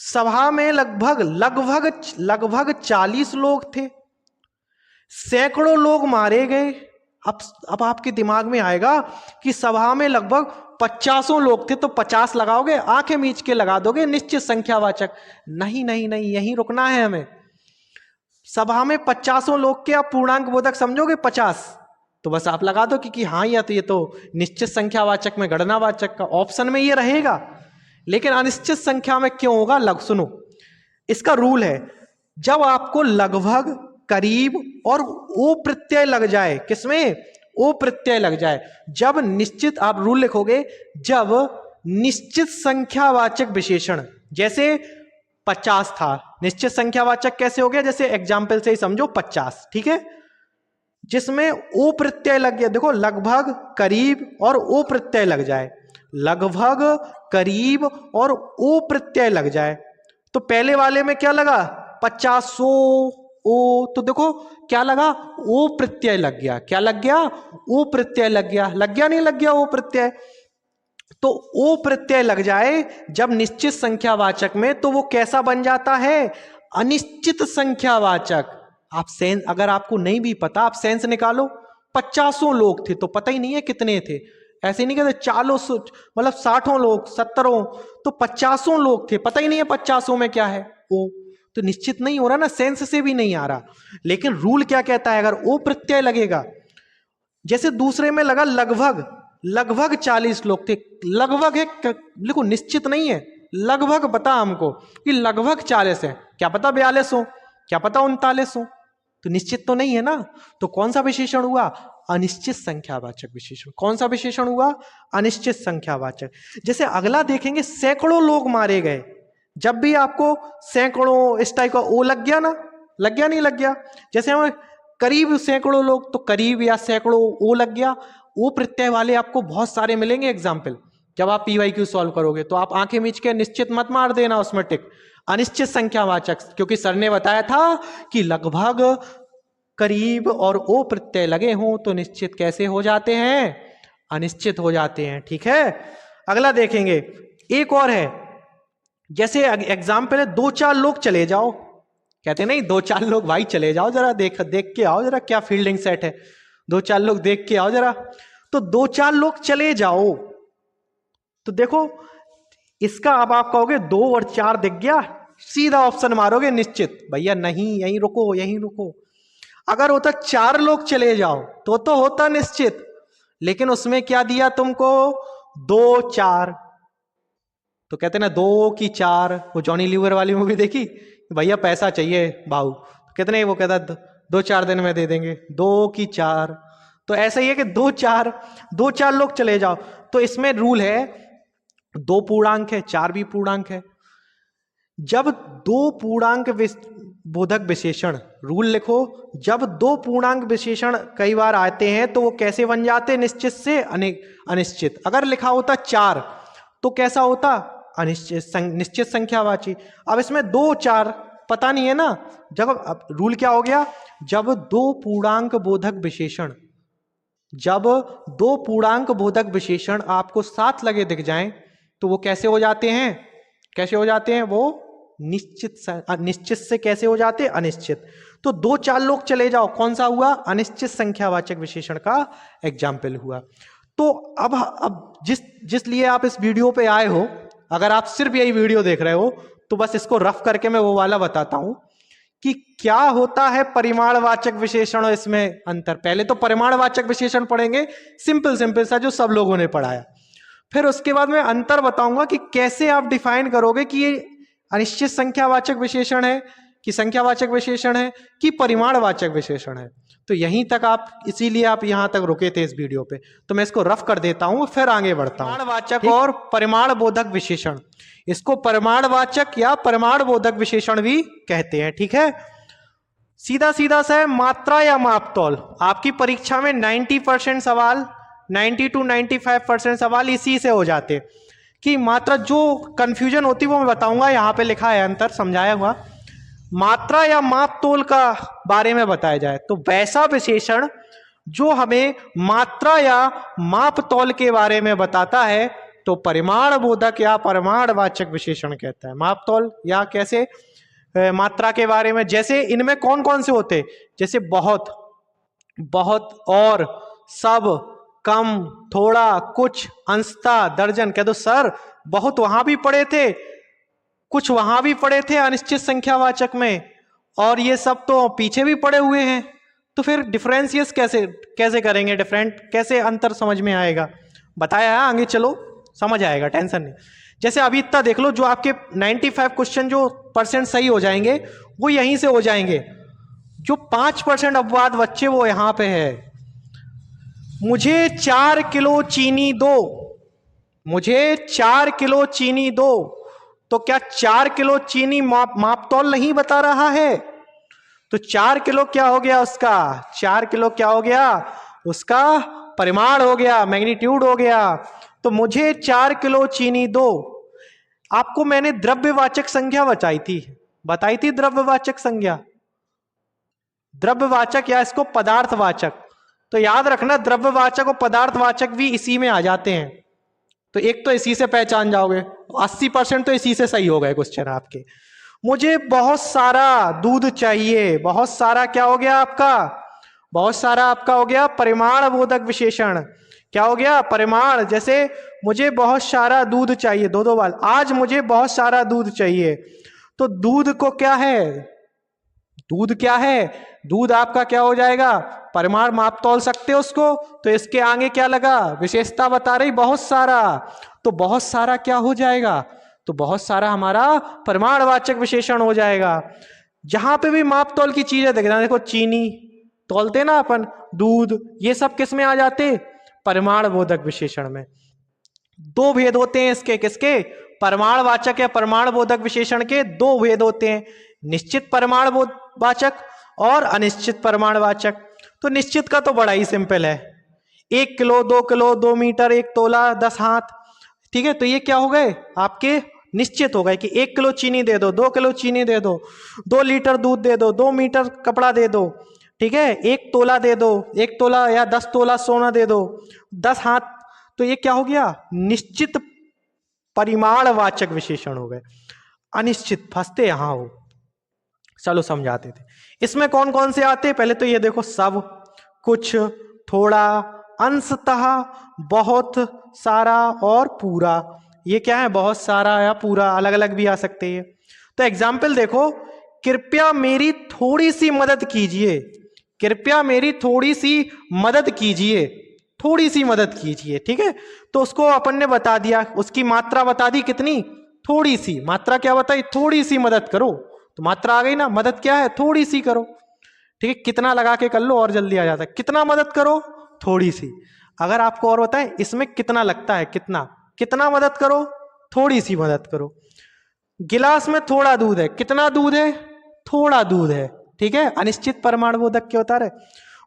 सभा में लगभग लगभग लगभग 40 लोग थे, सैकड़ों लोग मारे गए। अब आपके दिमाग में आएगा कि सभा में लगभग 50 लोग थे, तो 50 लगाओगे, आंखें मीच के लगा दोगे निश्चित संख्यावाचक। नहीं नहीं नहीं, यहीं रुकना है हमें। सभा में 50 लोग के आप पूर्णांक बोधक समझोगे 50, तो बस आप लगा दो कि हाँ, या तो ये तो निश्चित संख्यावाचक में गणनावाचक का ऑप्शन में ये रहेगा। लेकिन अनिश्चित संख्या में क्यों होगा, सुनो, इसका रूल है, जब आपको लगभग, करीब और ओ प्रत्यय लग जाए, किसमें, ओ प्रत्यय लग जाए, जब निश्चित, आप रूल लिखोगे, जब निश्चित संख्यावाचक विशेषण, जैसे 50 था, निश्चित संख्यावाचक कैसे हो गया, जैसे एग्जाम्पल से ही समझो 50, ठीक है, जिसमें ओ प्रत्यय लग गया। देखो, लगभग, करीब और ओ प्रत्यय लग जाए, लगभग, करीब और ओ प्रत्यय लग जाए, तो पहले वाले में क्या लगा, 50 ओ, तो देखो क्या लगा, ओ प्रत्यय लग गया। क्या लग गया, ओ प्रत्यय लग गया। लग गया नहीं लग गया ओ प्रत्यय, तो ओ प्रत्यय लग जाए जब निश्चित संख्यावाचक में, तो वो कैसा बन जाता है, अनिश्चित संख्यावाचक। आप सेंस, अगर आपको नहीं भी पता, आप सेंस निकालो, 50 लोग थे, तो पता ही नहीं है कितने थे, ऐसे नहीं कहते 40, मतलब 60 लोग, 70, तो 50 लोग थे, पता ही नहीं है 50 में क्या है, ओ, तो निश्चित नहीं हो रहा ना, सेंस से भी नहीं आ रहा। लेकिन रूल क्या कहता है, अगर ओ प्रत्यय लगेगा, जैसे दूसरे में लगा लगभग, लगभग 40 लोग थे, लगभग है, देखो निश्चित नहीं है, लगभग पता हमको कि लगभग 40 है, क्या पता 42 हो, क्या पता 39 हो, तो निश्चित तो नहीं है ना। तो कौन सा विशेषण हुआ, अनिश्चित संख्यावाचक विशेषण। कौन सा विशेषण हुआ, अनिश्चित संख्यावाचक। जैसे अगला देखेंगे, सैकड़ों लोग मारे गए, जब भी आपको सैकड़ों इस टाइप का ओ लग गया ना, लग गया नहीं लग गया, जैसे हम करीब सैकड़ों लोग, तो करीब या सैकड़ों ओ लग गया। ओ प्रत्यय वाले आपको बहुत सारे मिलेंगे एग्जाम्पल, जब आप PYQ सॉल्व करोगे, तो आप आंखें मीच के निश्चित मत मार देना उसमें टिक, अनिश्चित संख्यावाचक, क्योंकि सर ने बताया था कि लगभग, करीब और ओ प्रत्यय लगे हों तो निश्चित कैसे हो जाते हैं, अनिश्चित हो जाते हैं, ठीक है। अगला देखेंगे, एक और है, जैसे एग्जाम्पल है, 2-4 लोग चले जाओ, कहते नहीं 2-4 लोग भाई चले जाओ, जरा देख देख के आओ जरा क्या फील्डिंग सेट है, 2-4 लोग देख के आओ जरा, तो 2-4 लोग चले जाओ, तो देखो इसका अब आप कहोगे 2 और 4 दिख गया, सीधा ऑप्शन मारोगे निश्चित, भैया नहीं, यहीं रुको यहीं रुको। अगर होता 4 लोग चले जाओ तो होता निश्चित, लेकिन उसमें क्या दिया तुमको, 2-4, तो कहते ना 2 की 4, वो जॉनी लीवर वाली मूवी देखी, भैया पैसा चाहिए भाऊ, कितने, वो कहता 2-4 दिन में दे देंगे, 2 की 4, तो ऐसा ही है कि 2-4 लोग चले जाओ, तो इसमें रूल है, 2 पूर्णांक है, 4 भी पूर्णांक है, जब 2 पूर्णांक बोधक विशेषण, रूल लिखो, जब 2 पूर्णांक विशेषण कई बार आते हैं तो वो कैसे बन जाते हैं, निश्चित से अनिश्चित। अगर लिखा होता 4 तो कैसा होता, अनिश्चित, निश्चित संख्यावाची। अब इसमें 2-4 पता नहीं है ना। जब अब रूल क्या हो गया, जब दो पूर्णांक बोधक विशेषण आपको साथ लगे दिख जाएं तो वो कैसे हो जाते हैं, कैसे हो जाते हैं वो निश्चित से कैसे हो जाते हैं अनिश्चित। तो 2-4 लोग चले जाओ, कौन सा हुआ, अनिश्चित संख्यावाचक विशेषण का एग्जाम्पल हुआ। तो अब जिस लिए आप इस वीडियो पे आए हो, अगर आप सिर्फ यही वीडियो देख रहे हो तो बस इसको रफ करके मैं वो वाला बताता हूं कि क्या होता है परिमाणवाचक विशेषण और इसमें अंतर। पहले तो परिमाणवाचक विशेषण पढ़ेंगे, सिंपल सा जो सब लोगों ने पढ़ाया। फिर उसके बाद मैं अंतर बताऊंगा कि कैसे आप डिफाइन करोगे कि ये अनिश्चित संख्यावाचक विशेषण है कि संख्यावाचक विशेषण है कि परिमाणवाचक विशेषण है। तो यहीं तक आप, इसीलिए आप यहां तक रुके थे इस वीडियो पे। तो मैं इसको रफ कर देता हूं, फिर आगे बढ़ता हूं। परिमाणवाचक और परिमाण बोधक विशेषण, इसको परिमाणवाचक या परिमाण बोधक विशेषण भी कहते हैं। ठीक है, सीधा सा है मात्रा या मापतौल। आपकी परीक्षा में 90% सवाल, 90 to 95% सवाल इसी से हो जाते कि मात्रा। जो कंफ्यूजन होती वो मैं बताऊंगा, यहां पे लिखा है अंतर समझाया हुआ। मात्रा या मापतोल का बारे में बताया जाए तो वैसा विशेषण जो हमें मात्रा या मापतौल के बारे में बताता है तो परिमाण बोधक या परिमाणवाचक विशेषण कहता है। मापतौल या कैसे मात्रा के बारे में, जैसे इनमें कौन कौन से होते, जैसे बहुत, और, सब, कम, थोड़ा, कुछ, अंशतः, दर्जन। कह दो सर बहुत वहां भी पढ़े थे, कुछ वहां भी पढ़े थे अनिश्चित संख्यावाचक में, और ये सब तो पीछे भी पढ़े हुए हैं। तो फिर डिफरेंशियस कैसे करेंगे, डिफरेंट कैसे अंतर समझ में आएगा, बताया है, आगे चलो समझ आएगा, टेंशन नहीं। जैसे अभी इतना देख लो, जो आपके 95 क्वेश्चन जो % सही हो जाएंगे वो यहीं से हो जाएंगे। जो 5% अपवाद बच्चे वो यहां पे है। मुझे 4 किलो चीनी दो, मुझे 4 किलो चीनी दो, तो क्या 4 किलो चीनी मापतौल नहीं बता रहा है? तो 4 किलो क्या हो गया उसका, 4 किलो क्या हो गया उसका परिमाण हो गया, मैग्नीट्यूड हो गया। तो मुझे 4 किलो चीनी दो। आपको मैंने द्रव्यवाचक संज्ञा बताई थी द्रव्यवाचक संज्ञा, द्रव्यवाचक या इसको पदार्थवाचक। तो याद रखना द्रव्यवाचक और पदार्थवाचक भी इसी में आ जाते हैं। तो एक तो इसी से पहचान जाओगे, 80% तो इसी से सही हो गए क्वेश्चन आपके। मुझे बहुत सारा दूध चाहिए, बहुत सारा क्या हो गया आपका, बहुत सारा आपका हो गया परिमाण बोधक विशेषण। क्या हो गया, परिमाण। जैसे मुझे बहुत सारा दूध चाहिए, दो बार, आज मुझे बहुत सारा दूध चाहिए। तो दूध को क्या है, दूध क्या है, दूध आपका क्या हो जाएगा, परिमाण। माप तौल सकते हो उसको, तो इसके आगे क्या लगा, विशेषता बता रही बहुत सारा। तो बहुत सारा क्या हो जाएगा, तो बहुत सारा हमारा परिमाणवाचक विशेषण हो जाएगा। जहां पे भी माप तौल की चीजें देखना, देखो चीनी तौलते ना अपन, दूध, ये सब किस में आ जाते, परिमाण बोधक विशेषण में। दो भेद होते हैं इसके, किसके, परिमाणवाचक या परिमाण बोधक विशेषण के दो भेद होते हैं, निश्चित परिमाण वाचक और अनिश्चित परिमाणवाचक। तो निश्चित का तो बड़ा ही सिंपल है, 1 किलो, 2 किलो, 2 मीटर, 1 तोला, 10 हाथ। ठीक है, तो ये क्या हो गए आपके, निश्चित हो गए कि 1 किलो चीनी दे दो, 2 किलो चीनी दे दो, 2 लीटर दूध दे दो, 2 मीटर कपड़ा दे दो। ठीक है, 1 तोला दे दो, 1 तोला या 10 तोला सोना दे दो, 10 हाथ। तो ये क्या हो गया, निश्चित परिमाणवाचक विशेषण हो गए। अनिश्चित फंसते यहां हो, चलो समझाते थे। इसमें कौन कौन से आते हैं, पहले तो ये देखो, सब, कुछ, थोड़ा, अंशतः, बहुत सारा और पूरा। ये क्या है, बहुत सारा या पूरा, अलग अलग भी आ सकते हैं। तो एग्जाम्पल देखो, कृपया मेरी थोड़ी सी मदद कीजिए, कृपया मेरी थोड़ी सी मदद कीजिए, थोड़ी सी मदद कीजिए। ठीक है, तो उसको अपन ने बता दिया, उसकी मात्रा बता दी कितनी, थोड़ी सी। मात्रा क्या बताई, थोड़ी सी मदद करो, तो मात्रा आ गई ना, मदद क्या है, थोड़ी सी करो। ठीक है, कितना लगा के कर लो और जल्दी आ जाता है, कितना मदद करो, थोड़ी सी। अगर आपको और बताएं इसमें कितना लगता है, कितना, कितना मदद करो, थोड़ी सी मदद करो। गिलास में थोड़ा दूध है, कितना दूध है, थोड़ा दूध है। ठीक है, अनिश्चित परिमाण बोधक के उतारे।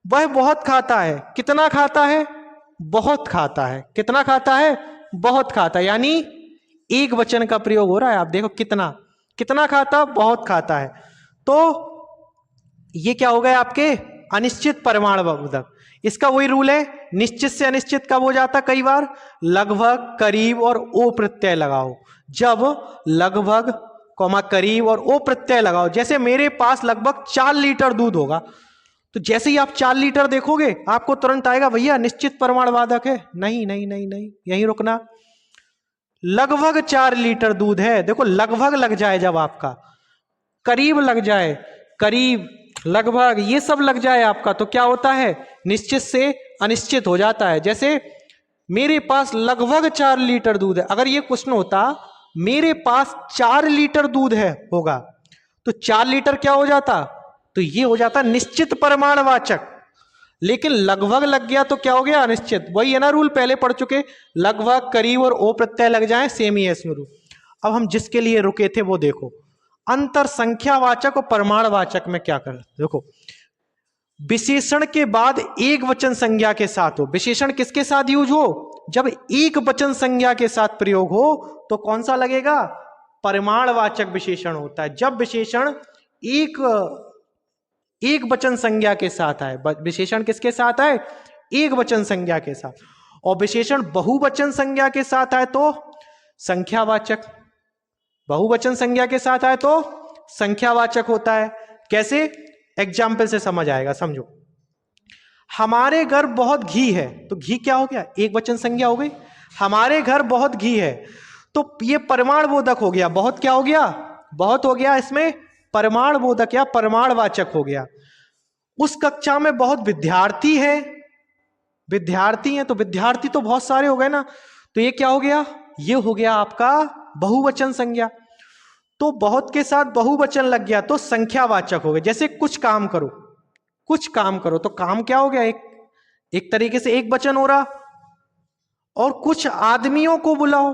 वह बहुत खाता है, कितना खाता है, बहुत खाता है, कितना खाता है, बहुत खाता है, यानी एक वचन का प्रयोग हो रहा है। आप देखो कितना, कितना खाता, बहुत खाता है। तो ये क्या हो गए आपके अनिश्चित परमाणुवाचक। इसका वही रूल है, निश्चित से अनिश्चित कब हो जाता, कई बार लगभग, करीब और ओ प्रत्यय लगाओ। जब लगभग, करीब और ओ प्रत्यय लगाओ, जैसे मेरे पास लगभग 4 लीटर दूध होगा, तो जैसे ही आप 4 लीटर देखोगे आपको तुरंत आएगा भैया निश्चित परमाणुवाचक है। नहीं नहीं नहीं नहीं, यहीं रुकना। लगभग 4 लीटर दूध है, देखो लगभग लग जाए, जब आपका करीब लग जाए, करीब, लगभग, ये सब लग जाए आपका, तो क्या होता है, निश्चित से अनिश्चित हो जाता है। जैसे मेरे पास लगभग 4 लीटर दूध है, अगर ये क्वेश्चन होता मेरे पास 4 लीटर दूध है होगा, तो 4 लीटर क्या हो जाता, तो ये हो जाता निश्चित परमाणुवाचक। लेकिन लगभग लग गया तो क्या हो गया, अनिश्चित। वही है ना रूल, पहले पढ़ चुके, लगभग, करीब और ओ प्रत्यय लग जाए, सेम ही है इसमें रूल। अब हम जिसके लिए रुके थे वो देखो, अंतर संख्यावाचक और परमाणुवाचक में क्या कर, देखो विशेषण के बाद एक वचन संज्ञा के साथ हो। विशेषण किसके साथ यूज हो, जब एक वचन संज्ञा के साथ प्रयोग हो तो कौन सा लगेगा, परमाणुवाचक विशेषण होता है। जब विशेषण एक वचन संज्ञा के साथ आए, विशेषण किसके साथ आए, एक वचन संज्ञा के साथ, और विशेषण बहुवचन संज्ञा के साथ आए तो संख्यावाचक, बहुवचन संज्ञा के साथ आए तो संख्यावाचक होता है। कैसे, एग्जाम्पल से समझ आएगा, समझो। हमारे घर बहुत घी है, तो घी क्या हो गया, एक वचन संज्ञा हो गई। हमारे घर बहुत घी है, तो ये परमाणुबोधक हो गया। बहुत क्या हो गया, बहुत हो गया, इसमें परमाणुबोधक या परमाणुवाचक हो गया। उस कक्षा में बहुत विद्यार्थी है, विद्यार्थी हैं, तो विद्यार्थी तो बहुत सारे हो गए ना, तो ये क्या हो गया, ये हो गया आपका बहुवचन संज्ञा। तो बहुत के साथ बहुवचन लग गया तो संख्यावाचक हो गए। जैसे कुछ काम करो, कुछ काम करो, तो काम क्या हो गया, एक तरीके से एक वचन हो रहा। और कुछ आदमियों को बुलाओ,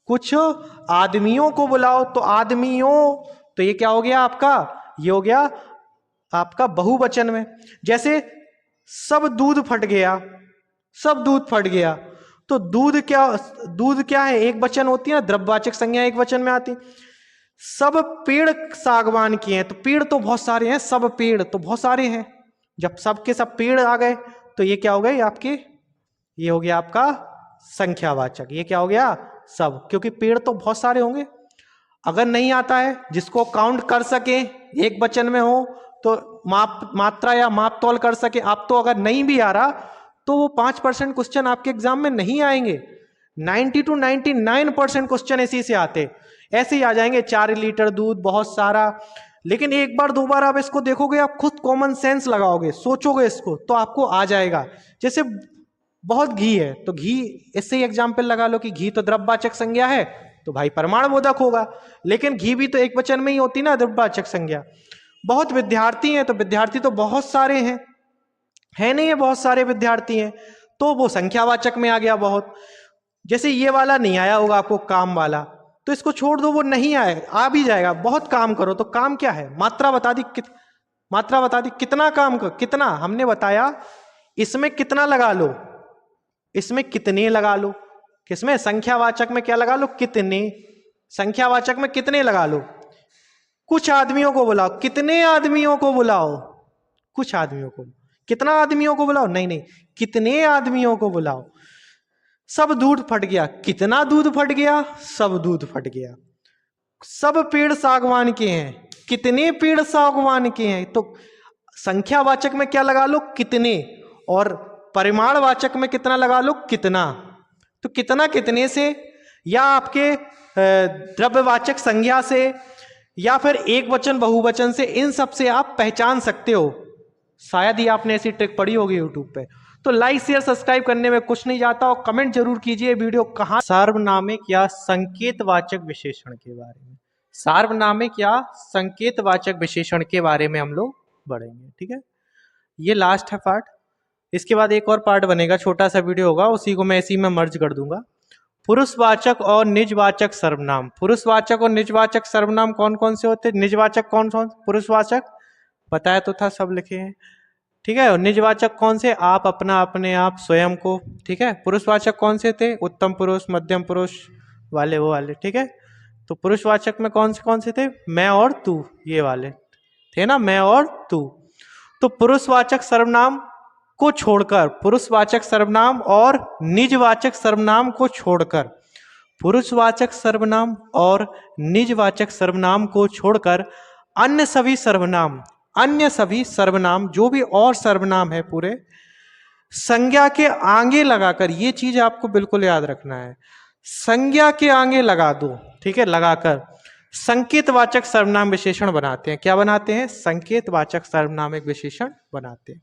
कुछ आदमियों को बुलाओ, तो आदमियों, तो ये क्या हो गया आपका, ये हो गया आपका बहुवचन में। जैसे सब दूध फट गया, सब दूध फट गया, तो दूध क्या है, एक वचन होती है, द्रव्यवाचक संज्ञा एक वचन में आती। सब पेड़ सागवान के हैं, तो पेड़ तो बहुत सारे हैं, सब पेड़ तो बहुत सारे हैं। जब सब के सब पेड़ आ गए तो ये क्या हो गए आपके, ये हो गया आपका संख्यावाचक। ये क्या हो गया, सब, क्योंकि पेड़ तो बहुत सारे होंगे। अगर नहीं आता है, जिसको काउंट कर सके, एक वचन में हो, तो मात्रा या माप तौल कर सके आप, तो अगर नहीं भी आ रहा तो वो 5% क्वेश्चन आपके एग्जाम में नहीं आएंगे। 90 to 99% क्वेश्चन इसी से आते, ऐसे ही आ जाएंगे। 4 लीटर दूध, बहुत सारा। लेकिन एक बार दो बार आप इसको देखोगे, आप खुद कॉमन सेंस लगाओगे, सोचोगे इसको, तो आपको आ जाएगा। जैसे बहुत घी है, तो घी, इससे ही एग्जाम्पल लगा लो कि घी तो द्रव्यवाचक संज्ञा है, तो भाई परमाणुबोधक होगा। लेकिन घी भी तो एक वचन में ही होती ना, द्रव्यवाचक संज्ञा। बहुत विद्यार्थी हैं, तो विद्यार्थी तो बहुत सारे हैं, है नहीं है, बहुत सारे विद्यार्थी हैं, तो वो संख्यावाचक में आ गया बहुत। जैसे ये वाला नहीं आया होगा आपको, काम वाला, तो इसको छोड़ दो, वो नहीं आए, आ भी जाएगा। बहुत काम करो, तो काम क्या है, मात्रा बता दी, मात्रा बता दी, कितना काम कर, कितना हमने बताया, इसमें कितना लगा लो, इसमें कितने लगा लो, किसमें, संख्यावाचक में क्या लगा लो, कितने, संख्यावाचक में कितने लगा लो। कुछ आदमियों को बुलाओ, कितने आदमियों को बुलाओ, कुछ आदमियों को, कितना आदमियों को बुलाओ, नहीं नहीं, कितने आदमियों को बुलाओ। सब दूध फट गया, कितना दूध फट गया, सब दूध फट गया। सब पेड़ सागवान के हैं, कितने पेड़ सागवान के हैं। तो संख्यावाचक में क्या लगा लो, कितने, और परिमाणवाचक में कितना लगा लो, कितना। तो कितना कितने से, या आपके द्रव्यवाचक संज्ञा से, या फिर एक वचन बहुवचन से, इन सब से आप पहचान सकते हो। शायद ही आपने ऐसी ट्रिक पढ़ी होगी यूट्यूब पे। तो लाइक शेयर सब्सक्राइब करने में कुछ नहीं जाता, और कमेंट जरूर कीजिए वीडियो कहाँ। सार्वनामिक या संकेतवाचक विशेषण के बारे में, सार्वनामिक या संकेतवाचक विशेषण के बारे में हम लोग बढ़ेंगे, ठीक है। ये लास्ट है पार्ट, इसके बाद एक और पार्ट बनेगा, छोटा सा वीडियो होगा, उसी को मैं इसी में मर्ज कर दूंगा। पुरुषवाचक और निजवाचक सर्वनाम। पुरुषवाचक और निजवाचक सर्वनाम कौन कौन से होते हैं, निजवाचक कौन कौन, पुरुषवाचक बताया तो था, सब लिखे हैं, ठीक है। और निजवाचक कौन से, आप, अपना, अपने आप, स्वयं को, ठीक है। पुरुषवाचक कौन से थे, उत्तम पुरुष, मध्यम पुरुष वाले, वो वाले, ठीक है। तो पुरुषवाचक में कौन से थे, मैं और तू, ये वाले, थे ना, मैं और तू। तो पुरुषवाचक सर्वनाम को छोड़कर, पुरुषवाचक सर्वनाम और निजवाचक सर्वनाम को छोड़कर, पुरुषवाचक सर्वनाम और निजवाचक सर्वनाम को छोड़कर अन्य सभी सर्वनाम, अन्य सभी सर्वनाम जो भी और सर्वनाम है पूरे, संज्ञा के आगे लगाकर, ये चीज आपको बिल्कुल याद रखना है, संज्ञा के आगे लगा दो, ठीक है, लगाकर संकेतवाचक सर्वनाम विशेषण बनाते हैं। क्या बनाते हैं? संकेतवाचक सर्वनाम एक विशेषण बनाते हैं।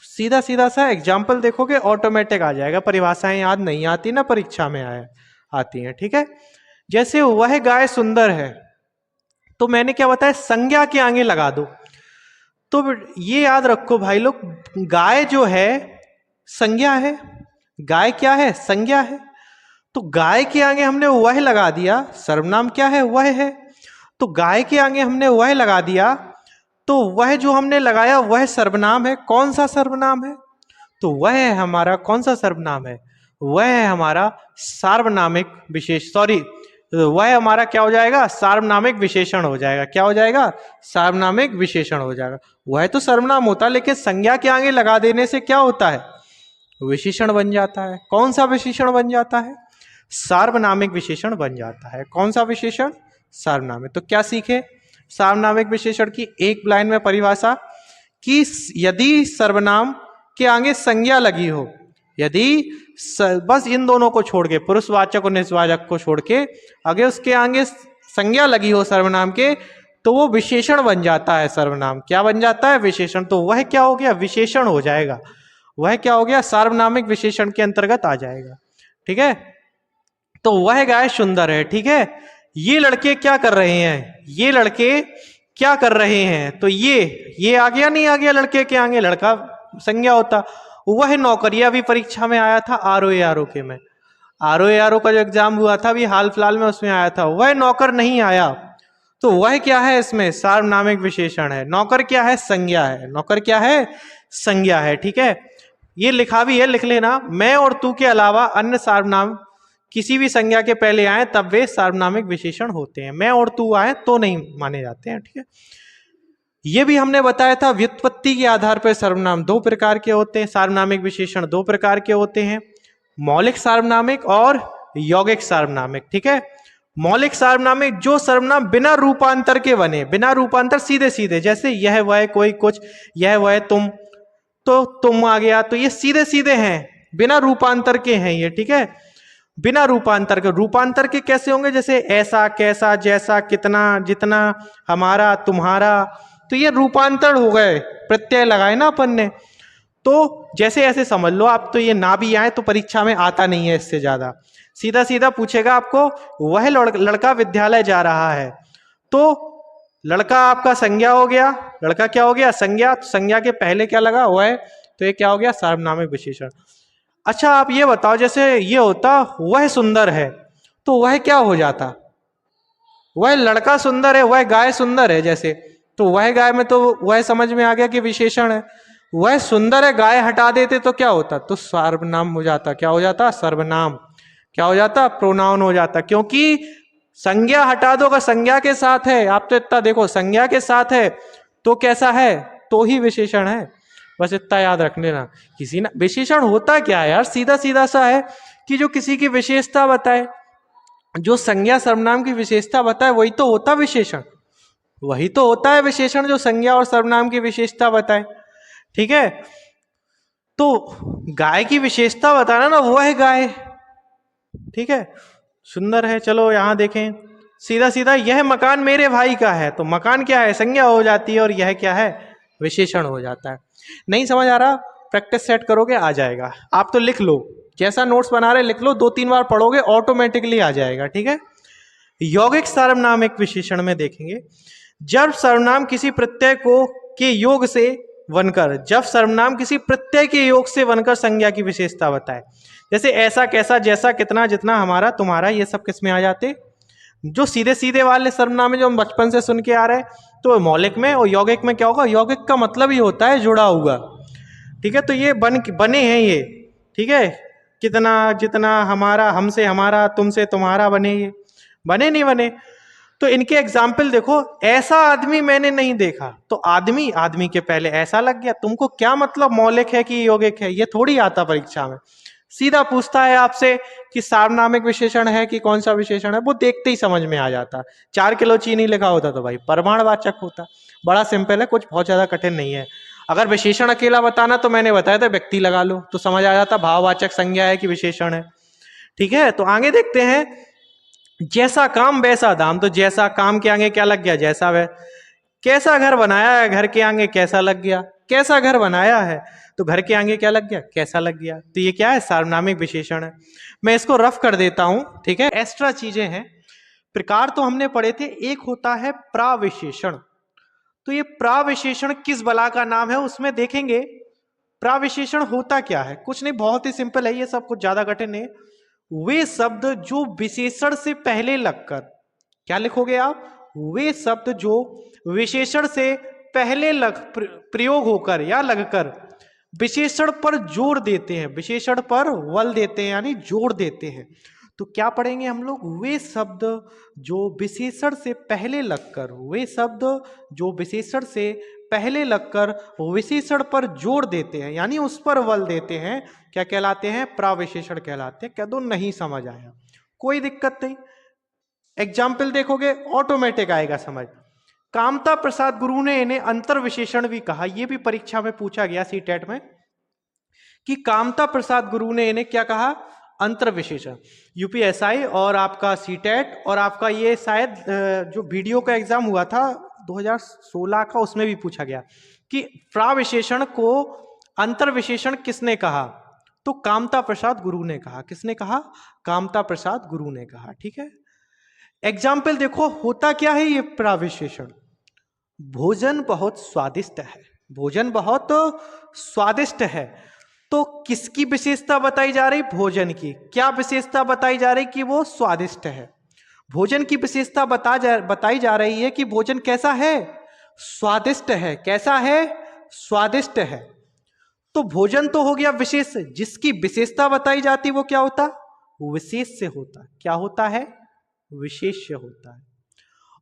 सीधा सीधा सा एग्जाम्पल देखोगे ऑटोमेटिक आ जाएगा, परिभाषाएं याद नहीं आती ना, परीक्षा में आती हैं, ठीक है। जैसे वह गाय सुंदर है, तो मैंने क्या बताया, संज्ञा के आगे लगा दो। तो ये याद रखो भाई लोग, गाय जो है संज्ञा है, गाय क्या है? संज्ञा है। तो गाय के आगे हमने वह लगा दिया, सर्वनाम क्या है? वह है। तो गाय के आगे हमने वह लगा दिया, तो वह जो हमने लगाया वह सर्वनाम है। कौन सा सर्वनाम है? तो वह है हमारा कौन सा सर्वनाम है? वह है हमारा सार्वनामिक विशेष, सॉरी, वह हमारा क्या हो जाएगा? सार्वनामिक विशेषण हो जाएगा। क्या हो जाएगा? सार्वनामिक विशेषण हो जाएगा। वह तो सर्वनाम होता है, लेकिन संज्ञा के आगे लगा देने से क्या होता है? विशेषण बन जाता है। कौन सा विशेषण बन जाता है? सार्वनामिक विशेषण बन जाता है। कौन सा विशेषण? सार्वनामिक। तो क्या सीखे सार्वनामिक विशेषण की? एक लाइन में परिभाषा कि यदि सर्वनाम के आगे संज्ञा लगी हो, यदि बस इन दोनों को छोड़ के, पुरुषवाचक और निजवाचक को छोड़ के, अगर उसके आगे संज्ञा लगी हो सर्वनाम के, तो वो विशेषण बन जाता है। सर्वनाम क्या बन जाता है? विशेषण। तो वह क्या हो गया? विशेषण हो जाएगा। वह क्या हो गया? सार्वनामिक विशेषण के अंतर्गत आ जाएगा, ठीक है। तो वह गाय सुंदर है, ठीक है। ये लड़के क्या कर रहे हैं? ये लड़के क्या कर रहे हैं? तो ये आ गया, नहीं आ गया? लड़के के आगे लड़का संज्ञा होता। वह नौकर, ये अभी परीक्षा में आया था आरओ के में, आरओ का जो एग्जाम हुआ था अभी हाल फिलहाल में, उसमें आया था। वह नौकर नहीं आया, तो वह क्या है? इसमें सार्वनामिक विशेषण है। नौकर क्या है? संज्ञा है। नौकर क्या है? संज्ञा है, ठीक है। ये लिखा भी है, लिख लेना। मैं और तू के अलावा अन्य सार्वनाम किसी भी संज्ञा के पहले आए तब वे सार्वनामिक विशेषण होते हैं। मैं और तू आए तो नहीं माने जाते हैं, ठीक है। ये भी हमने बताया था, व्युत्पत्ति के आधार पर सर्वनाम दो प्रकार के होते हैं, सार्वनामिक विशेषण दो प्रकार के होते हैं, मौलिक सार्वनामिक और यौगिक सार्वनामिक, ठीक है। मौलिक सार्वनामिक जो सर्वनाम बिना रूपांतर के बने, बिना रूपांतर, सीधे सीधे, जैसे यह वह कोई कुछ, यह वह तुम, तो तुम आ गया, तो ये सीधे सीधे हैं, बिना रूपांतर के हैं ये, ठीक है। बिना रूपांतर के, रूपांतर के कैसे होंगे? जैसे ऐसा, कैसा, जैसा, कितना, जितना, हमारा, तुम्हारा, तो ये रूपांतर हो गए, प्रत्यय लगाए ना अपन ने। तो जैसे ऐसे समझ लो आप, तो ये ना भी आए तो परीक्षा में आता नहीं है इससे ज्यादा। सीधा सीधा पूछेगा आपको, वह लड़का विद्यालय जा रहा है, तो लड़का आपका संज्ञा हो गया। लड़का क्या हो गया? संज्ञा। संज्ञा के पहले क्या लगा? वह, तो ये क्या हो गया? सार्वनामिक विशेषण। अच्छा आप ये बताओ, जैसे ये होता वह सुंदर है, तो वह क्या हो जाता? वह लड़का सुंदर है, वह गाय सुंदर है, जैसे, तो वह गाय में तो वह समझ में आ गया कि विशेषण है। वह सुंदर है, गाय हटा देते तो क्या होता? तो सर्वनाम हो जाता। क्या हो जाता? सर्वनाम। क्या हो जाता? प्रोनाउन हो जाता। क्योंकि संज्ञा हटा दो, अगर संज्ञा के साथ है, आप तो इतना देखो, संज्ञा के साथ है तो कैसा है? तो ही विशेषण है। बस इतना याद रख लेना। किसी ना, विशेषण होता क्या है यार? सीधा सीधा सा है कि जो किसी की विशेषता बताए, जो संज्ञा सर्वनाम की विशेषता बताए, वही तो होता विशेषण। वही तो होता है विशेषण, जो संज्ञा और सर्वनाम की विशेषता बताए, ठीक है। तो गाय की विशेषता बताना ना, वो है गाय, ठीक है, सुंदर है। चलो यहां देखें, सीधा सीधा, यह मकान मेरे भाई का है, तो मकान क्या है? संज्ञा हो जाती है, और यह क्या है? विशेषण हो जाता है। नहीं समझ आ रहा? प्रैक्टिस सेट करोगे आ जाएगा। आप तो लिख लो, जैसा नोट्स बना रहे लिख लो, 2-3 बार पढ़ोगे ऑटोमेटिकली आ जाएगा, ठीक है। यौगिक सर्वनाम एक विशेषण में देखेंगे, जब सर्वनाम किसी प्रत्यय को के योग से बनकर, जब सर्वनाम किसी प्रत्यय के योग से बनकर संज्ञा की विशेषता बताए, जैसे ऐसा, कैसा, जैसा, कितना, जितना, हमारा, तुम्हारा, ये सब किस में आ जाते? जो सीधे सीधे वाले सर्वनाम है, जो हम बचपन से सुन के आ रहे हैं, तो मौलिक में। और यौगिक में क्या होगा? यौगिक का मतलब ही होता है जुड़ा हुआ, ठीक है। तो ये बने हैं ये, ठीक है, कितना, जितना, हमारा, हमसे हमारा, तुमसे तुम्हारा, बने ये, बने नहीं बने? तो इनके एग्जाम्पल देखो, ऐसा आदमी मैंने नहीं देखा, तो आदमी, आदमी के पहले ऐसा लग गया। तुमको क्या मतलब मौलिक है कि यौगिक है, ये थोड़ी आता परीक्षा में। सीधा पूछता है आपसे कि सार्वनामिक विशेषण है कि कौन सा विशेषण है, वो देखते ही समझ में आ जाता। 4 किलो चीनी लिखा होता तो भाई परमाणुवाचक होता। बड़ा सिंपल है, कुछ बहुत ज्यादा कठिन नहीं है। अगर विशेषण अकेला बताना तो मैंने बताया था व्यक्ति लगा लो तो समझ आ जाता, भाववाचक संज्ञा है कि विशेषण है। ठीक है, तो आगे देखते हैं। जैसा काम वैसा दाम, तो जैसा काम के आगे क्या लग गया, जैसा वह। कैसा घर बनाया है, घर के आगे कैसा लग गया। कैसा घर बनाया है, तो घर के आगे क्या लग गया, कैसा लग गया। तो ये क्या है, सार्वनामिक विशेषण है। मैं इसको रफ कर देता हूं, ठीक है। एक्स्ट्रा चीजें हैं, प्रकार तो हमने पढ़े थे। एक होता है प्राविशेषण। तो ये प्राविशेषण किस बला का नाम है, उसमें देखेंगे। प्राविशेषण होता क्या है, कुछ नहीं, बहुत ही सिंपल है, ये सब कुछ ज्यादा कठिन नहीं। वे शब्द जो विशेषण से पहले लगकर, क्या लिखोगे आप, वे शब्द जो विशेषण से पहले प्रयोग होकर या लगकर विशेषण पर जोर देते हैं, विशेषण पर बल देते हैं, यानी जोर देते हैं। तो क्या पढ़ेंगे हम लोग, वे शब्द जो विशेषण से पहले लगकर, वे शब्द जो विशेषण से पहले लगकर विशेषण पर जोर देते हैं, यानी उस पर बल देते हैं, क्या कहलाते हैं, प्राविशेषण कहलाते हैं। कह दो नहीं समझ आया, कोई दिक्कत नहीं, एग्जाम्पल देखोगे ऑटोमेटिक आएगा समझ। कामता प्रसाद गुरु ने इन्हें अंतर विशेषण भी कहा, यह भी परीक्षा में पूछा गया सीटेट में, कि कामता प्रसाद गुरु ने इन्हें क्या कहा, अंतर विशेषण। यूपीएसआई और आपका सीटेट और आपका ये शायद जो वीडियो का एग्जाम हुआ था 2016 का, उसमें भी पूछा गया कि प्राविशेषण को अंतर विशेषण किसने कहा, तो कामता प्रसाद गुरु ने कहा। किसने कहा, कामता प्रसाद गुरु ने कहा। ठीक है, एग्जाम्पल देखो, होता क्या है ये प्राविशेषण। भोजन बहुत स्वादिष्ट है, भोजन बहुत स्वादिष्ट है, तो किसकी विशेषता बताई जा रही, भोजन की। क्या विशेषता बताई जा रही, कि वो स्वादिष्ट है। भोजन की विशेषता बताई जा रही है कि भोजन कैसा है, स्वादिष्ट है। कैसा है, स्वादिष्ट है। तो भोजन तो हो गया विशेष, जिसकी विशेषता बताई जाती वो क्या होता, विशेष से होता। क्या होता है, विशेष्य होता है।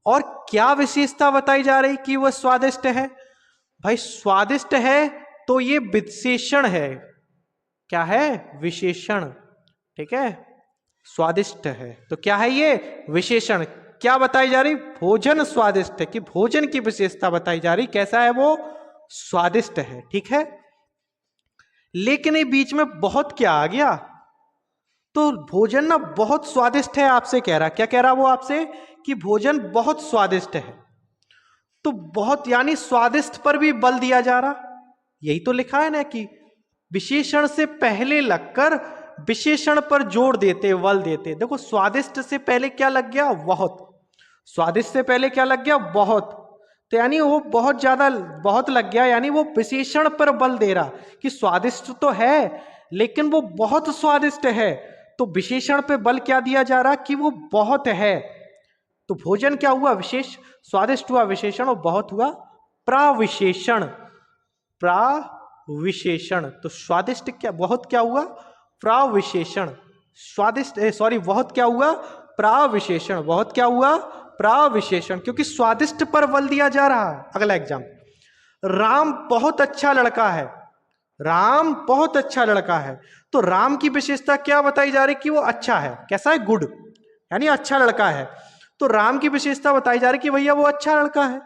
और क्या विशेषता बताई जा रही कि वह स्वादिष्ट है, भाई स्वादिष्ट है तो ये विशेषण है। क्या है, विशेषण। ठीक है, स्वादिष्ट है तो क्या है ये, विशेषण। क्या बताई जा रही, भोजन स्वादिष्ट है, कि भोजन की विशेषता बताई जा रही, कैसा है वो, स्वादिष्ट है। ठीक है, लेकिन ये बीच में बहुत क्या आ गया, तो भोजन ना बहुत स्वादिष्ट है आपसे कह रहा, क्या कह रहा वो आपसे, कि भोजन बहुत स्वादिष्ट है। तो बहुत यानी स्वादिष्ट पर भी बल दिया जा रहा, यही तो लिखा है ना कि विशेषण से पहले लगकर विशेषण पर जोर देते, बल देते। देखो स्वादिष्ट से पहले क्या लग गया, बहुत। स्वादिष्ट से पहले क्या लग गया, बहुत। तो यानी वो बहुत ज्यादा, बहुत लग गया, यानी वो विशेषण पर बल दे रहा कि स्वादिष्ट तो है लेकिन वो बहुत स्वादिष्ट है। तो विशेषण पे बल क्या दिया जा रहा, कि वो बहुत है। तो भोजन क्या हुआ, विशेष, स्वादिष्ट हुआ विशेषण, और बहुत हुआ प्राविशेषण। प्राविशेषण, तो स्वादिष्ट क्या, बहुत क्या हुआ, प्राविशेषण। स्वादिष्ट सॉरी, बहुत क्या हुआ, प्राविशेषण। बहुत क्या हुआ, प्राविशेषण, क्योंकि स्वादिष्ट पर बल दिया जा रहा है। अगला एग्जाम, राम बहुत अच्छा लड़का है। राम बहुत अच्छा लड़का है, तो राम की विशेषता क्या बताई जा रही, कि वो अच्छा है। कैसा है, गुड, यानी अच्छा लड़का है। तो राम की विशेषता बताई जा रही कि भैया वो अच्छा लड़का है।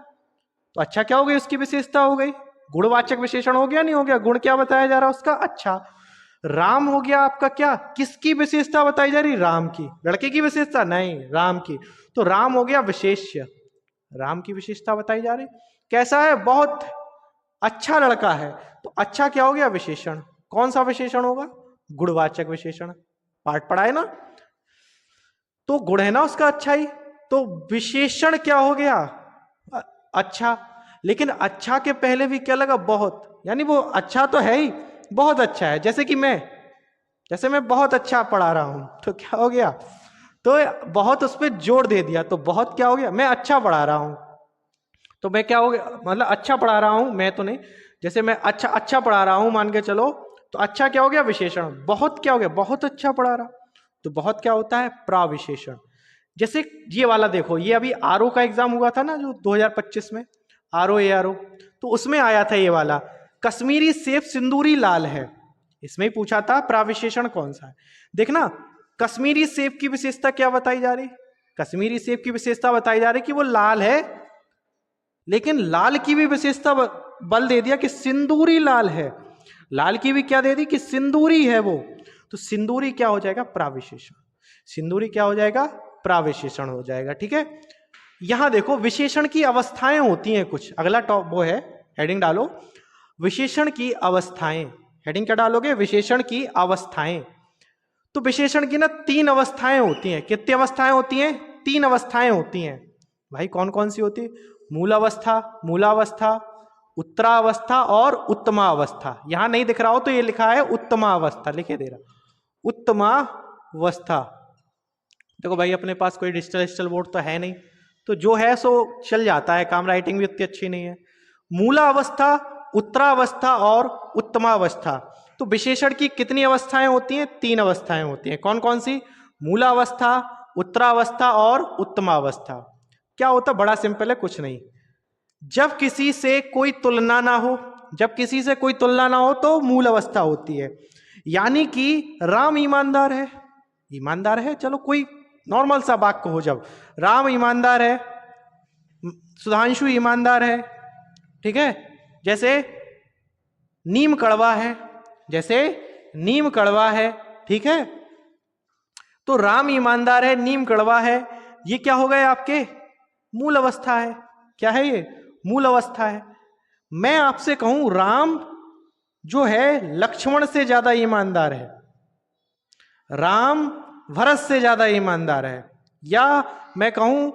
तो अच्छा क्या हो गई, उसकी विशेषता हो गई, गुणवाचक विशेषण हो गया, नहीं हो गया। गुण क्या बताया जा रहा उसका, अच्छा। राम हो गया आपका क्या, किसकी विशेषता बताई जा रही, राम की। लड़के की विशेषता नहीं, राम की। तो राम हो गया विशेष्य, राम की विशेषता बताई जा रही, कैसा है, बहुत अच्छा लड़का है। तो अच्छा क्या हो गया, विशेषण। कौन सा विशेषण होगा, गुणवाचक विशेषण। पाठ पढ़ा है ना, तो गुण है ना उसका अच्छा ही, तो विशेषण क्या हो गया, अच्छा। लेकिन अच्छा के पहले भी क्या लगा, बहुत, यानी वो अच्छा तो है ही, बहुत अच्छा है। जैसे मैं बहुत अच्छा पढ़ा रहा हूं, तो क्या हो गया, तो बहुत उस पर जोर दे दिया, तो बहुत क्या हो गया, मैं अच्छा पढ़ा रहा हूं। तो मैं क्या हो गया, मतलब अच्छा पढ़ा रहा हूं, मैं तो नहीं, जैसे मैं अच्छा पढ़ा रहा हूं मान के चलो, तो अच्छा क्या हो गया, विशेषण। बहुत क्या हो गया, बहुत अच्छा पढ़ा रहा, तो बहुत क्या होता है, प्राविशेषण। जैसे ये वाला देखो, ये अभी आरओ का एग्जाम हुआ था ना जो 2025 में, आरओ एआरओ, तो उसमें आया था ये वाला, कश्मीरी सेब सिंदूरी लाल है। इसमें ही पूछा था प्राविशेषण कौन सा है। देखना कश्मीरी सेब की विशेषता क्या बताई जा रही, कश्मीरी सेब की विशेषता बताई जा रही कि वो लाल है, लेकिन लाल की भी विशेषता बल दे दिया कि सिंदूरी लाल है। लाल की भी क्या दे दी कि सिंदूरी है वो, तो सिंदूरी क्या हो जाएगा, प्राविशेषण। सिंदूरी क्या हो जाएगा, प्राविशेषण हो जाएगा। ठीक है, यहां देखो विशेषण की अवस्थाएं होती हैं कुछ, अगला टॉप वो है, हेडिंग डालो विशेषण की अवस्थाएं। हेडिंग क्या डालोगे, विशेषण की अवस्थाएं। तो विशेषण की ना 3 अवस्थाएं होती हैं। कितनी अवस्थाएं होती हैं, 3 अवस्थाएं होती हैं। भाई कौन कौन सी होती है, मूलावस्था, मूलावस्था, उत्तरावस्था और उत्तमावस्था। यहां नहीं दिख रहा हो तो ये लिखा है उत्तमावस्था, लिखे दे रहा, उत्तमावस्था। देखो भाई अपने पास कोई डिजिटल बोर्ड तो है नहीं, तो जो है सो चल जाता है काम, राइटिंग भी उतनी अच्छी नहीं है। मूलावस्था, उत्तरावस्था और उत्तमावस्था। तो विशेषण की कितनी अवस्थाएं होती हैं, 3 अवस्थाएं होती हैं। कौन कौन सी, मूलावस्था, उत्तरावस्था और उत्तमावस्था। क्या होता, बड़ा सिंपल है, कुछ नहीं, जब किसी से कोई तुलना ना हो, जब किसी से कोई तुलना ना हो तो मूल अवस्था होती है। यानी कि राम ईमानदार है, ईमानदार है, चलो कोई नॉर्मल सा वाक्य हो, जब राम ईमानदार है, सुधांशु ईमानदार है, ठीक है, जैसे नीम कड़वा है, जैसे नीम कड़वा है, ठीक है, तो राम ईमानदार है, नीम कड़वा है, ये क्या हो गए आपके मूल अवस्था है। क्या है ये, मूल अवस्था है। मैं आपसे कहूं राम जो है लक्ष्मण से ज्यादा ईमानदार है, राम भरत से ज्यादा ईमानदार है, या मैं कहूं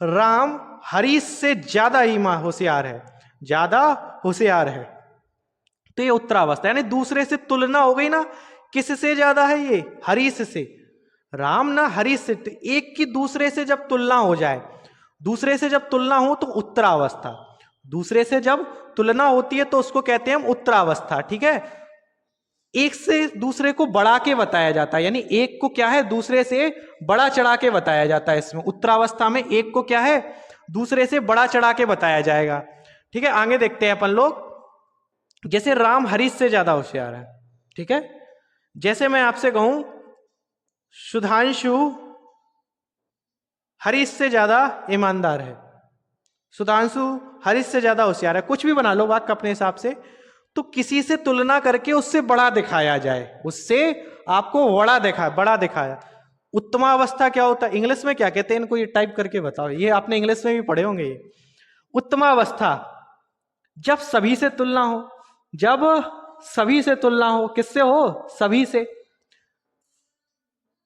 राम हरीश से ज्यादा होशियार है, ज्यादा होशियार है, तो ये उत्तरावस्था, यानी दूसरे से तुलना हो गई ना, किससे ज्यादा है ये, हरीश से, राम ना हरीश से, तो एक की दूसरे से जब तुलना हो जाए, दूसरे से जब तुलना हो तो उत्तरावस्था, दूसरे से जब तुलना होती है तो उसको कहते हैं हम उत्तरावस्था। ठीक है, एक से दूसरे को बढ़ा के बताया जाता है, यानी एक को क्या है दूसरे से बड़ा चढ़ा के बताया जाता है। इसमें उत्तरावस्था में एक को क्या है दूसरे से बड़ा चढ़ा के बताया जाएगा। ठीक है, आगे देखते हैं अपन लोग, जैसे राम हरीश से ज्यादा होशियार है, ठीक है, जैसे मैं आपसे कहूं सुधांशु हरीश से ज्यादा ईमानदार है, सुधांशु हरीश से ज्यादा होशियार है, कुछ भी बना लो वाक्य अपने हिसाब से, तो किसी से तुलना करके उससे बड़ा दिखाया जाए, उससे आपको बड़ा दिखाया। उत्तमावस्था क्या होता है, इंग्लिश में क्या कहते हैं इनको, ये टाइप करके बताओ, ये आपने इंग्लिश में भी पढ़े होंगे। ये उत्तमावस्था जब सभी से तुलना हो, जब सभी से तुलना हो, किससे हो, सभी से,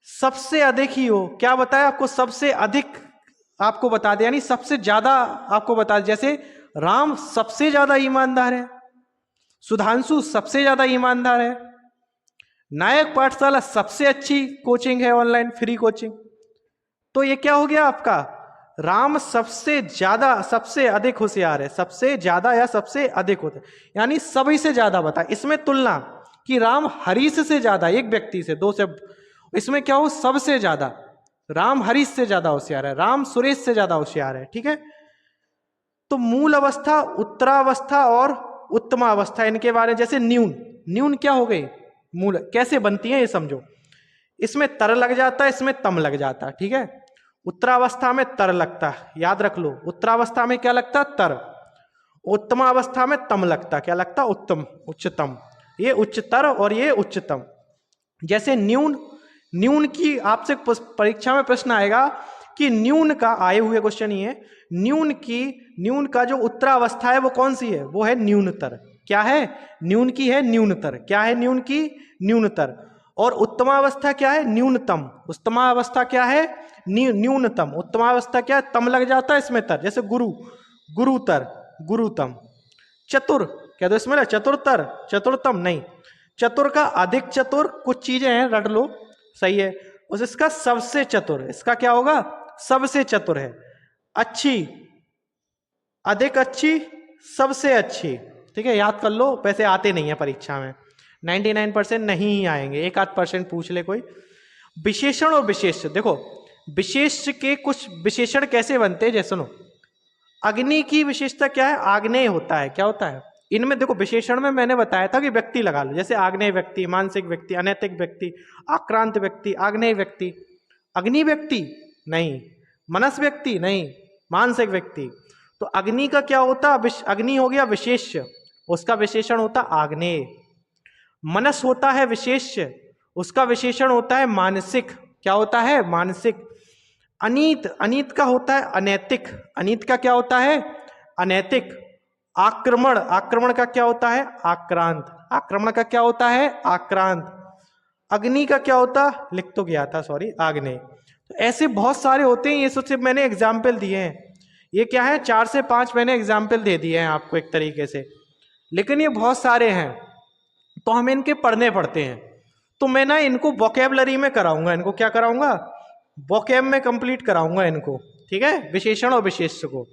सबसे अधिक ही हो। क्या बताया आपको, सबसे अधिक आपको बता दे, यानी सबसे ज्यादा आपको बता दे, जैसे राम सबसे ज्यादा ईमानदार है, सुधांशु सबसे ज्यादा ईमानदार है, नायक पाठशाला सबसे अच्छी कोचिंग है, ऑनलाइन फ्री कोचिंग। तो ये क्या हो गया आपका, राम सबसे ज्यादा सबसे अधिक होशियार है, सबसे ज्यादा या सबसे अधिक होता है, यानी सभी से ज्यादा बता। इसमें तुलना कि राम हरीश से ज्यादा, एक व्यक्ति से, दो से, इसमें क्या हो सबसे ज्यादा, राम हरीश से ज्यादा होशियार है, राम सुरेश से ज्यादा होशियार है। ठीक है, तो मूल अवस्था, उत्तरावस्था और उत्तमावस्था, इनके बारे में, जैसे न्यून, न्यून क्या हो गई, मूल कैसे बनती है ये समझो, इसमें तर लग जाता है, इसमें तम लग जाता है। ठीक है, उत्तरावस्था में तर लगता है, याद रख लो, उत्तरावस्था में क्या लगता है, तर, उत्तमावस्था में तम लगता, क्या लगता, उत्तम, उच्चतम, ये उच्चतर और ये उच्चतम। जैसे न्यून, न्यून की आपसे परीक्षा में प्रश्न आएगा कि न्यून का, आए हुए क्वेश्चन ही है, न्यून का जो उत्तरावस्था है वो कौन सी है, वो है न्यूनतर। क्या है, न्यून की है न्यूनतर, क्या है न्यून की, न्यूनतर। और उत्तमावस्था क्या है, न्यूनतम, उत्तमावस्था क्या है, न्यूनतम, उत्तमावस्था क्या है, तम लग जाता है इसमें तर, जैसे गुरु, गुरुतर, गुरुतम। चतुर कह दो इसमें, चतुरतर, चतुरतम नहीं, चतुर का अधिक चतुर, कुछ चीजें हैं रट लो, सही है, उस इसका सबसे चतुर, इसका क्या होगा, सबसे चतुर है। अच्छी, अधिक अच्छी, सबसे अच्छी। ठीक है, याद कर लो, वैसे आते नहीं है परीक्षा में, 99% नहीं ही आएंगे, 1-8% पूछ ले कोई। विशेषण और विशेष्य, देखो विशेष्य के कुछ विशेषण कैसे बनते हैं, जैसे सुनो, अग्नि की विशेषता क्या है, आग्नेय होता है। क्या होता है इनमें, देखो विशेषण में मैंने बताया था कि व्यक्ति लगा लो, जैसे आग्नेय व्यक्ति, मानसिक व्यक्ति, अनैतिक व्यक्ति, आक्रांत व्यक्ति, आग्नेय व्यक्ति, अग्नि व्यक्ति नहीं, मनस व्यक्ति नहीं, मानसिक व्यक्ति। तो अग्नि का क्या होता, अग्नि हो गया विशेष्य, उसका विशेषण होता आग्नेय। मनस होता है विशेष्य, उसका विशेषण होता है मानसिक। क्या होता है, मानसिक। अनीत, अनीत का होता है अनैतिक, अनीत का क्या होता है, अनैतिक। आक्रमण, आक्रमण का क्या होता है, आक्रांत, आक्रमण का क्या होता है, आक्रांत। अग्नि का क्या होता, लिख तो गया था सॉरी, आग्नेय। तो ऐसे बहुत सारे होते हैं, ये सिर्फ मैंने एग्जाम्पल दिए हैं। ये क्या है, 4 से 5 मैंने एग्जाम्पल दे दिए हैं आपको एक तरीके से, लेकिन ये बहुत सारे हैं तो हमें इनके पढ़ने पड़ते हैं। तो मैं ना इनको वोकेबलरी में कराऊंगा, इनको क्या कराऊंगा, वोकेब में कंप्लीट कराऊंगा इनको, ठीक है, विशेषण और विशेष्य को,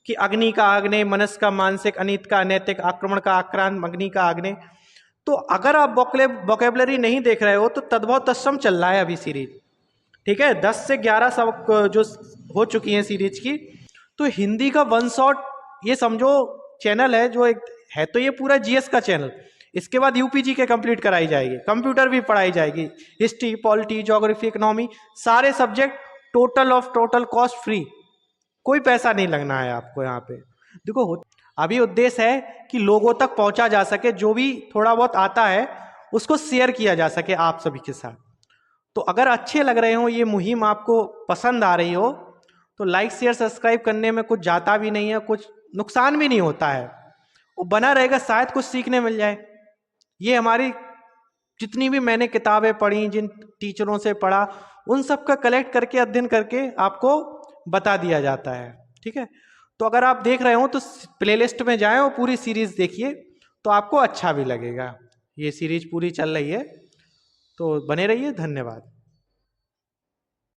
कि अग्नि का आग्नेय, मनस का मानसिक, अनित का अनैतिक, आक्रमण का आक्रांत, अग्नि का आग्नेय। तो अगर आप वोकेबलरी नहीं देख रहे हो तो तद्भव तत्सम चल रहा है अभी सीरीज, ठीक है, 10 से 11 सबक जो हो चुकी हैं सीरीज की। तो हिंदी का वन शॉट ये समझो चैनल है, जो एक है तो ये पूरा जीएस का चैनल। इसके बाद यूपीजी के कंप्लीट कराई जाएगी, कंप्यूटर भी पढ़ाई जाएगी, हिस्ट्री, पॉलिटी, ज्योग्राफी, इकोनॉमी, सारे subject total of total cost free, कोई पैसा नहीं लगना है आपको यहाँ पे। देखो अभी उद्देश्य है कि लोगों तक पहुंचा जा सके, जो भी थोड़ा बहुत आता है उसको शेयर किया जा सके आप सभी के साथ। तो अगर अच्छे लग रहे हो, ये मुहिम आपको पसंद आ रही हो, तो लाइक शेयर सब्सक्राइब करने में कुछ जाता भी नहीं है, कुछ नुकसान भी नहीं होता है, वो बना रहेगा, शायद कुछ सीखने मिल जाए। ये हमारी जितनी भी मैंने किताबें पढ़ी, जिन टीचरों से पढ़ा, उन सब का कलेक्ट करके, अध्ययन करके आपको बता दिया जाता है, ठीक है। तो अगर आप देख रहे हो तो प्लेलिस्ट में जाएं और पूरी सीरीज देखिए, तो आपको अच्छा भी लगेगा। ये सीरीज पूरी चल रही है, तो बने रहिए। धन्यवाद।